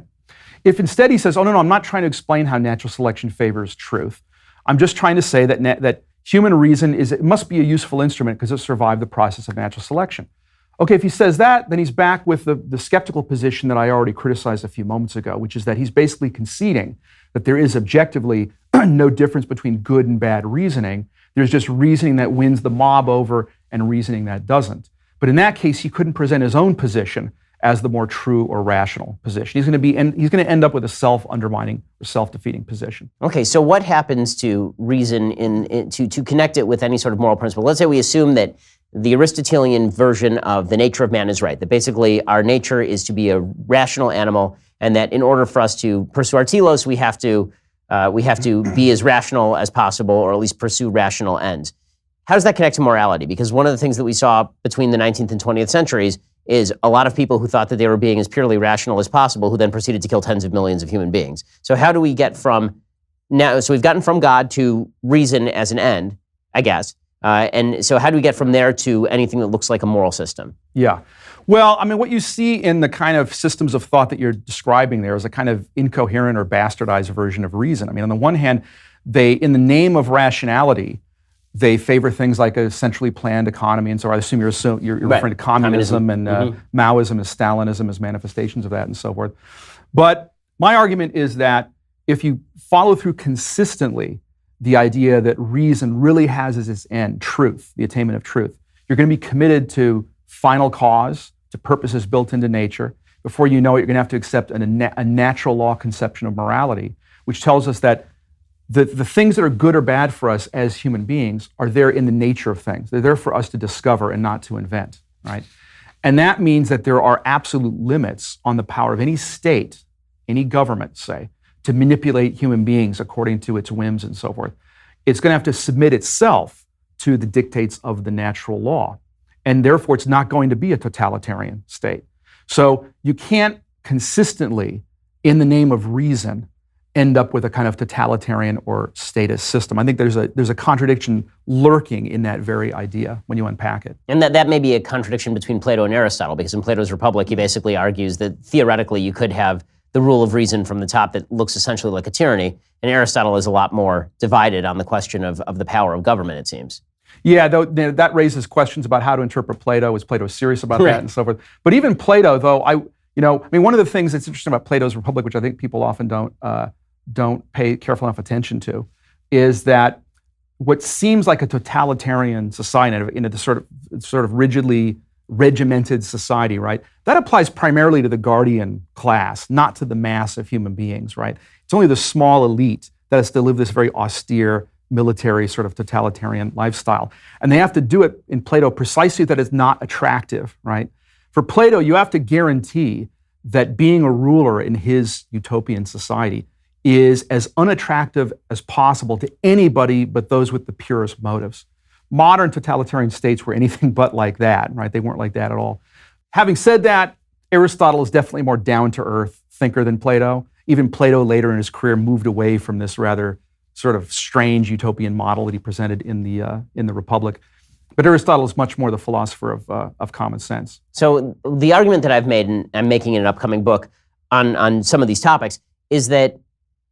If instead he says, oh, no, I'm not trying to explain how natural selection favors truth. I'm just trying to say that human reason it must be a useful instrument because it survived the process of natural selection. Okay, if he says that, then he's back with the skeptical position that I already criticized a few moments ago, which is that he's basically conceding that there is objectively no difference between good and bad reasoning. There's just reasoning that wins the mob over and reasoning that doesn't. But in that case, he couldn't present his own position as the more true or rational position. He's going to end up with a self-undermining or self-defeating position. Okay, so what happens to reason to connect it with any sort of moral principle? Let's say we assume that the Aristotelian version of the nature of man is right, that basically our nature is to be a rational animal, and that in order for us to pursue our telos, we have to be as rational as possible, or at least pursue rational ends. How does that connect to morality? Because one of the things that we saw between the 19th and 20th centuries is a lot of people who thought that they were being as purely rational as possible, who then proceeded to kill tens of millions of human beings. So how do we get from now? So we've gotten from God to reason as an end, I guess. And so how do we get from there to anything that looks like a moral system? Yeah. Well, I mean, what you see in the kind of systems of thought that you're describing there is a kind of incoherent or bastardized version of reason. I mean, on the one hand, in the name of rationality, they favor things like a centrally planned economy, and so I assume you're referring to communism and Maoism and Stalinism as manifestations of that and so forth. But my argument is that if you follow through consistently the idea that reason really has as its end truth, the attainment of truth, you're going to be committed to final cause, to purposes built into nature. Before you know it, you're going to have to accept a natural law conception of morality, which tells us that the things that are good or bad for us as human beings are there in the nature of things. They're there for us to discover and not to invent, right? And that means that there are absolute limits on the power of any state, any government, say, to manipulate human beings according to its whims and so forth. It's going to have to submit itself to the dictates of the natural law. And therefore, it's not going to be a totalitarian state. So you can't consistently, in the name of reason, end up with a kind of totalitarian or statist system. I think there's a contradiction lurking in that very idea when you unpack it. And that may be a contradiction between Plato and Aristotle, because in Plato's Republic, he basically argues that theoretically you could have the rule of reason from the top that looks essentially like a tyranny, and Aristotle is a lot more divided on the question of the power of government, it seems. Yeah, though that raises questions about how to interpret Plato. Is Plato serious about Right. that and so forth? But even Plato, though, I mean, one of the things that's interesting about Plato's Republic, which I think people often don't pay careful enough attention to, is that what seems like a totalitarian society, in a sort of rigidly regimented society, right? That applies primarily to the guardian class, not to the mass of human beings, right? It's only the small elite that has to live this very austere, military sort of totalitarian lifestyle. And they have to do it in Plato precisely that it's not attractive, right? For Plato, you have to guarantee that being a ruler in his utopian society is as unattractive as possible to anybody but those with the purest motives. Modern totalitarian states were anything but like that, right? They weren't like that at all. Having said that, Aristotle is definitely more down-to-earth thinker than Plato. Even Plato later in his career moved away from this rather sort of strange utopian model that he presented in the Republic. But Aristotle is much more the philosopher of common sense. So the argument that I've made, and I'm making in an upcoming book on some of these topics, is that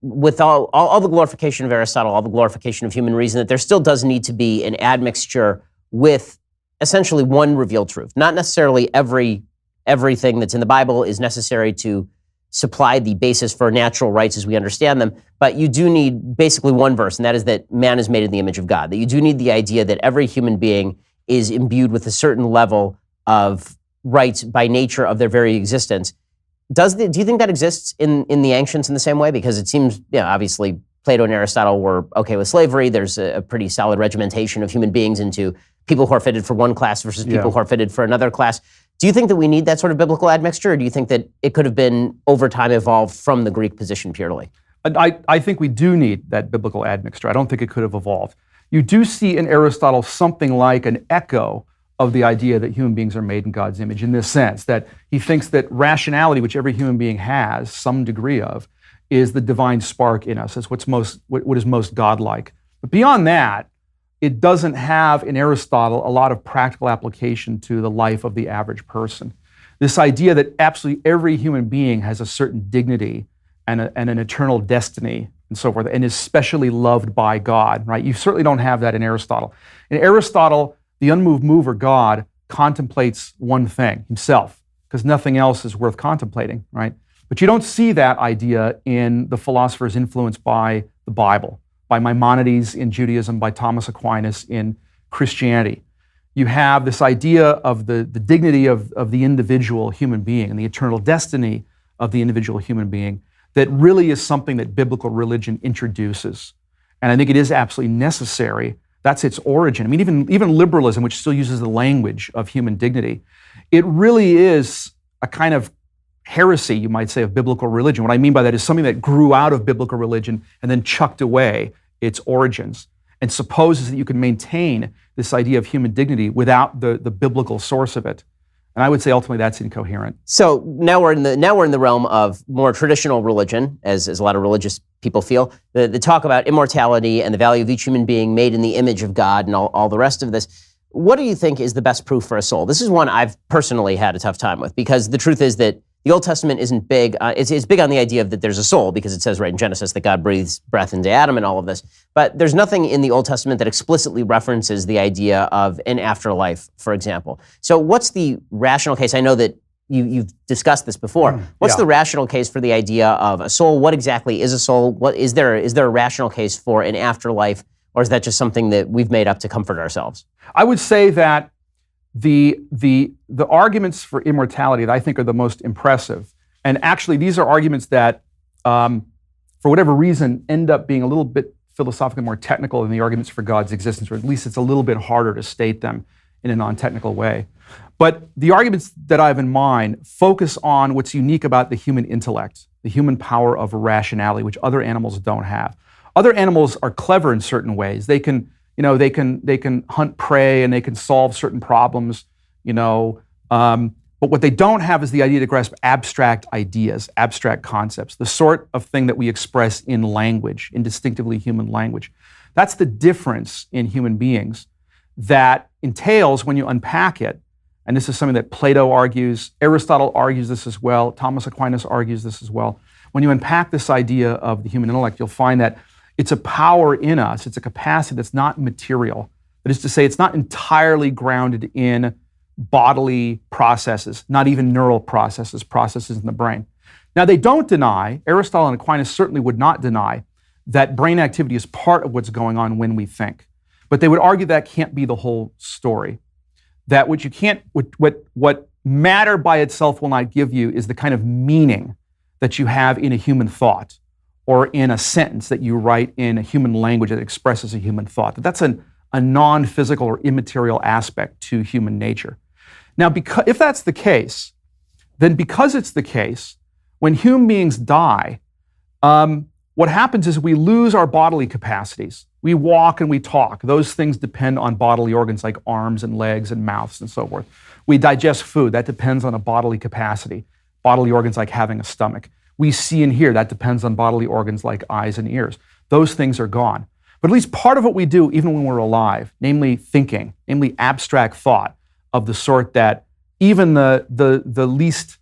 with all the glorification of Aristotle, all the glorification of human reason, that there still does need to be an admixture with essentially one revealed truth. Not necessarily everything that's in the Bible is necessary to supply the basis for natural rights as we understand them, but you do need basically one verse, and that is that man is made in the image of God. That you do need the idea that every human being is imbued with a certain level of rights by nature of their very existence. Do you think that exists in the ancients in the same way? Because it seems, obviously Plato and Aristotle were okay with slavery. There's a pretty solid regimentation of human beings into people who are fitted for one class versus people who are fitted for another class. Do you think that we need that sort of biblical admixture, or do you think that it could have been over time evolved from the Greek position purely? I think we do need that biblical admixture. I don't think it could have evolved. You do see in Aristotle something like an echo of the idea that human beings are made in God's image, in this sense, that he thinks that rationality, which every human being has some degree of, is the divine spark in us. It's what is most godlike. But beyond that, it doesn't have in Aristotle a lot of practical application to the life of the average person. This idea that absolutely every human being has a certain dignity and an eternal destiny and so forth, and is specially loved by God, right? You certainly don't have that in Aristotle. In Aristotle, the unmoved mover, God, contemplates one thing, himself, because nothing else is worth contemplating, right? But you don't see that idea in the philosophers influenced by the Bible, by Maimonides in Judaism, by Thomas Aquinas in Christianity. You have this idea of the dignity of the individual human being and the eternal destiny of the individual human being that really is something that biblical religion introduces. And I think it is absolutely necessary. That's its origin. I mean, even liberalism, which still uses the language of human dignity, it really is a kind of heresy, you might say, of biblical religion. What I mean by that is something that grew out of biblical religion and then chucked away its origins and supposes that you can maintain this idea of human dignity without the biblical source of it. And I would say ultimately that's incoherent. So now we're in the realm of more traditional religion, as a lot of religious people feel. The talk about immortality and the value of each human being made in the image of God and all the rest of this. What do you think is the best proof for a soul? This is one I've personally had a tough time with, because the truth is that the Old Testament isn't big. It's big on the idea of that there's a soul, because it says right in Genesis that God breathes breath into Adam and all of this. But there's nothing in the Old Testament that explicitly references the idea of an afterlife, for example. So what's the rational case? I know that you've discussed this before. What's the rational case for the idea of a soul? What exactly is a soul? What is there a rational case for an afterlife, or is that just something that we've made up to comfort ourselves? I would say that the arguments for immortality that I think are the most impressive, and actually these are arguments that, for whatever reason, end up being a little bit philosophically more technical than the arguments for God's existence, or at least it's a little bit harder to state them in a non-technical way. But the arguments that I have in mind focus on what's unique about the human intellect, the human power of rationality, which other animals don't have. Other animals are clever in certain ways. They can hunt prey and they can solve certain problems, but what they don't have is the idea to grasp abstract ideas, abstract concepts, the sort of thing that we express in language, in distinctively human language. That's the difference in human beings that entails, when you unpack it, and this is something that Plato argues, Aristotle argues this as well, Thomas Aquinas argues this as well. When you unpack this idea of the human intellect, you'll find that it's a power in us, it's a capacity that's not material. That is to say, it's not entirely grounded in bodily processes, not even neural processes in the brain. Now, they don't deny, Aristotle and Aquinas certainly would not deny, that brain activity is part of what's going on when we think. But they would argue that can't be the whole story. That what matter by itself will not give you is the kind of meaning that you have in a human thought, or in a sentence that you write in a human language that expresses a human thought. That's a non-physical or immaterial aspect to human nature. Now, if that's the case, then because it's the case, when human beings die, what happens is we lose our bodily capacities. We walk and we talk. Those things depend on bodily organs like arms and legs and mouths and so forth. We digest food. That depends on a bodily capacity. Bodily organs like having a stomach. We see and hear. That depends on bodily organs like eyes and ears. Those things are gone. But at least part of what we do, even when we're alive, namely thinking, namely abstract thought of the sort that even the least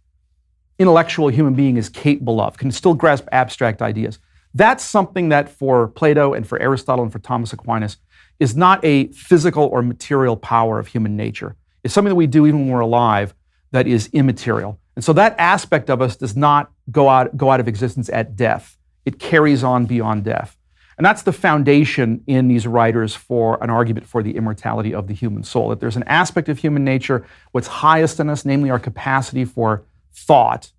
intellectual human being is capable of, can still grasp abstract ideas. That's something that for Plato and for Aristotle and for Thomas Aquinas is not a physical or material power of human nature. It's something that we do even when we're alive that is immaterial. And so that aspect of us does not go out of existence at death. It carries on beyond death. And that's the foundation in these writers for an argument for the immortality of the human soul, that there's an aspect of human nature, what's highest in us, namely our capacity for thought,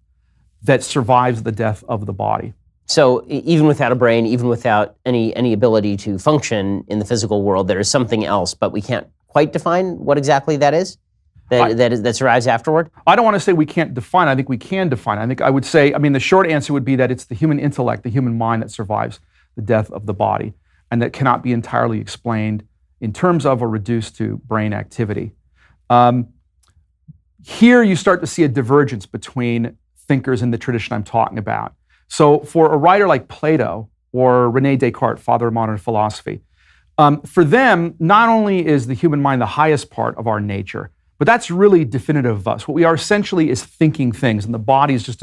that survives the death of the body. So even without a brain, even without any ability to function in the physical world, there is something else, but we can't quite define what exactly that is, that survives afterward? I don't want to say we can't define. I think we can define. I would say, the short answer would be that it's the human intellect, the human mind that survives the death of the body, and that cannot be entirely explained in terms of or reduced to brain activity. Here you start to see a divergence between thinkers in the tradition I'm talking about. So for a writer like Plato or René Descartes, father of modern philosophy, for them, not only is the human mind the highest part of our nature, but that's really definitive of us. What we are essentially is thinking things, and the body is just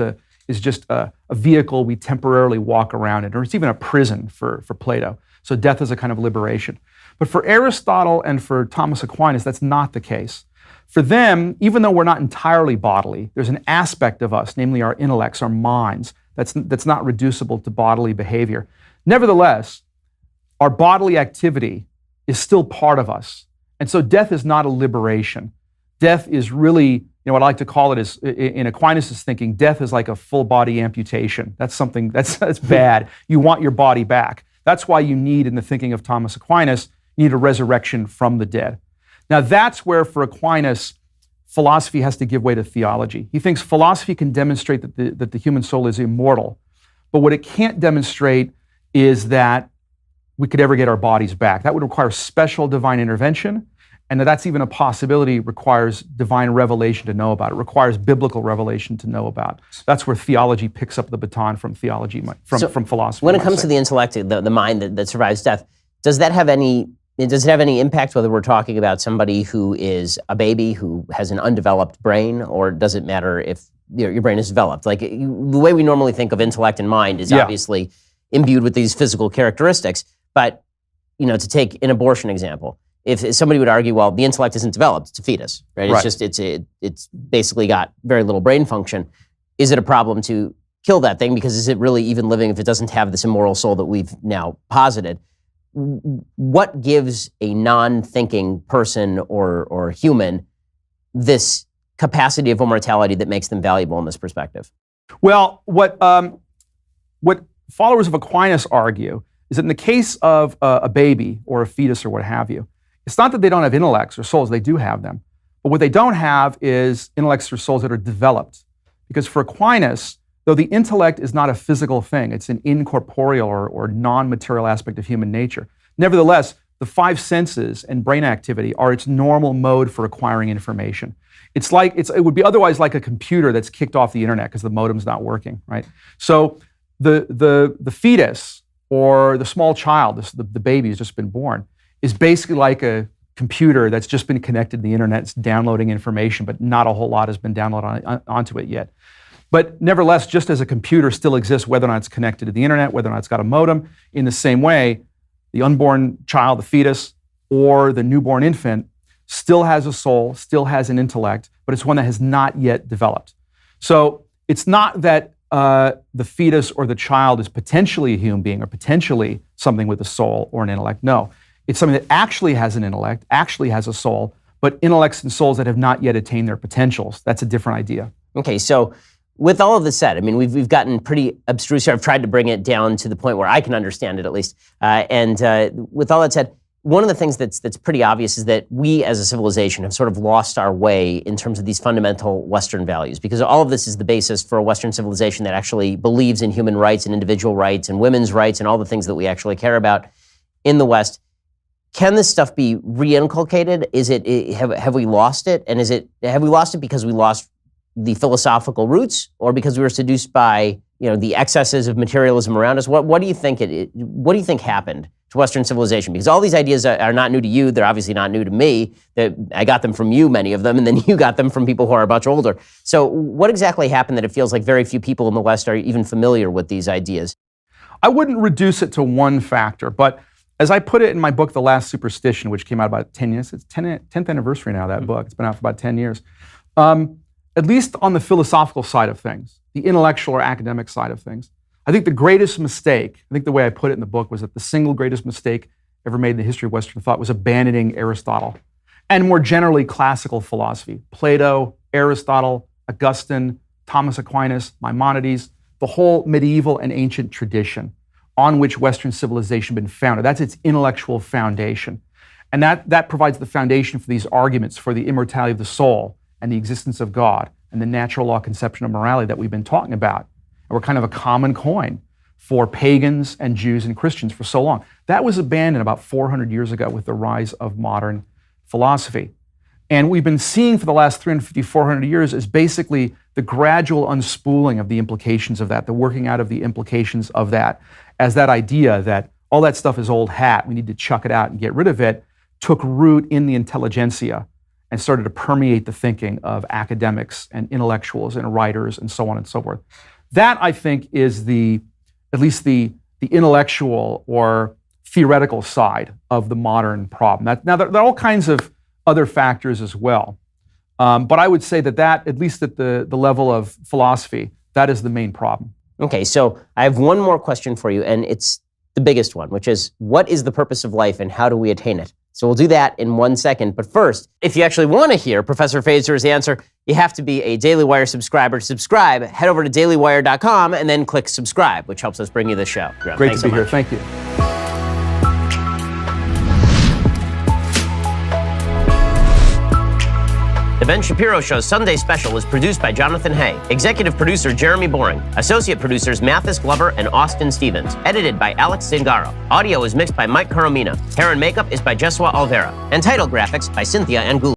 a vehicle we temporarily walk around in, or it's even a prison for Plato. So death is a kind of liberation. But for Aristotle and for Thomas Aquinas, that's not the case. For them, even though we're not entirely bodily, there's an aspect of us, namely our intellects, our minds, that's not reducible to bodily behavior. Nevertheless, our bodily activity is still part of us. And so death is not a liberation. Death is really, what I like to call it is, in Aquinas' thinking, death is like a full body amputation. That's something, that's bad. You want your body back. That's why you need, in the thinking of Thomas Aquinas, you need a resurrection from the dead. Now that's where, for Aquinas, philosophy has to give way to theology. He thinks philosophy can demonstrate that the human soul is immortal, but what it can't demonstrate is that we could ever get our bodies back. That would require special divine intervention, and that's even a possibility requires divine revelation to know about. It requires biblical revelation to know about. That's where theology picks up the baton from theology, from philosophy. When it comes to the intellect, the mind that survives death, does it have any impact whether we're talking about somebody who is a baby who has an undeveloped brain, or does it matter if your brain is developed? Like the way we normally think of intellect and mind is obviously imbued with these physical characteristics. But to take an abortion example, if somebody would argue, well, the intellect isn't developed, it's a fetus, right? It's basically got very little brain function. Is it a problem to kill that thing? Because is it really even living if it doesn't have this immoral soul that we've now posited? What gives a non-thinking person or human this capacity of immortality that makes them valuable in this perspective? Well, what followers of Aquinas argue is that in the case of a baby or a fetus or what have you, it's not that they don't have intellects or souls, they do have them. But what they don't have is intellects or souls that are developed. Because for Aquinas, though the intellect is not a physical thing, it's an incorporeal or non-material aspect of human nature. Nevertheless, the five senses and brain activity are its normal mode for acquiring information. It would be otherwise like a computer that's kicked off the internet because the modem's not working, right? So the fetus or the small child, the baby who's just been born, is basically like a computer that's just been connected to the internet. It's downloading information, but not a whole lot has been downloaded onto it yet. But nevertheless, just as a computer still exists, whether or not it's connected to the internet, whether or not it's got a modem, in the same way, the unborn child, the fetus, or the newborn infant still has a soul, still has an intellect, but it's one that has not yet developed. So it's not that the fetus or the child is potentially a human being or potentially something with a soul or an intellect. No, it's something that actually has an intellect, actually has a soul, but intellects and souls that have not yet attained their potentials. That's a different idea. Okay, so with all of this said, I mean, we've gotten pretty abstruse here. I've tried to bring it down to the point where I can understand it at least. With all that said, one of the things that's pretty obvious is that we as a civilization have sort of lost our way in terms of these fundamental Western values, because all of this is the basis for a Western civilization that actually believes in human rights and individual rights and women's rights and all the things that we actually care about in the West. Can this stuff be reinculcated? Have we lost it? And have we lost it because we lost the philosophical roots, or because we were seduced by the excesses of materialism around us? What do you think what do you think happened to Western civilization? Because all these ideas are not new to you. They're obviously not new to me. I got them from you, many of them, and then you got them from people who are much older. So what exactly happened that it feels like very few people in the West are even familiar with these ideas? I wouldn't reduce it to one factor, but as I put it in my book, The Last Superstition, which came out about 10 years, it's 10th anniversary now, that book. It's been out for about 10 years. At least on the philosophical side of things, the intellectual or academic side of things, I think the greatest mistake, I think the way I put it in the book was that the single greatest mistake ever made in the history of Western thought was abandoning Aristotle, and more generally classical philosophy. Plato, Aristotle, Augustine, Thomas Aquinas, Maimonides, the whole medieval and ancient tradition on which Western civilization has been founded. That's its intellectual foundation. And that provides the foundation for these arguments for the immortality of the soul and the existence of God and the natural law conception of morality that we've been talking about. And we're kind of a common coin for pagans and Jews and Christians for so long. That was abandoned about 400 years ago with the rise of modern philosophy. And we've been seeing for the last 350, 400 years is basically the gradual unspooling of the implications of that, the working out of the implications of that, as that idea that all that stuff is old hat, we need to chuck it out and get rid of it, took root in the intelligentsia and started to permeate the thinking of academics and intellectuals and writers and so on and so forth. That, I think, is at least the intellectual or theoretical side of the modern problem. Now, there are all kinds of other factors as well. But I would say that at least at the level of philosophy, that is the main problem. Okay, so I have one more question for you, and it's the biggest one, which is, what is the purpose of life and how do we attain it? So we'll do that in 1 second. But first, if you actually want to hear Professor Feser's answer, you have to be a Daily Wire subscriber. To subscribe, head over to dailywire.com and then click subscribe, which helps us bring you the show. Great to be here. Thank you. The Ben Shapiro Show's Sunday Special is produced by Jonathan Hay. Executive producer Jeremy Boring. Associate producers Mathis Glover and Austin Stevens. Edited by Alex Zingaro. Audio is mixed by Mike Coromina. Hair and makeup is by Jesua Alvera. And title graphics by Cynthia Angulo.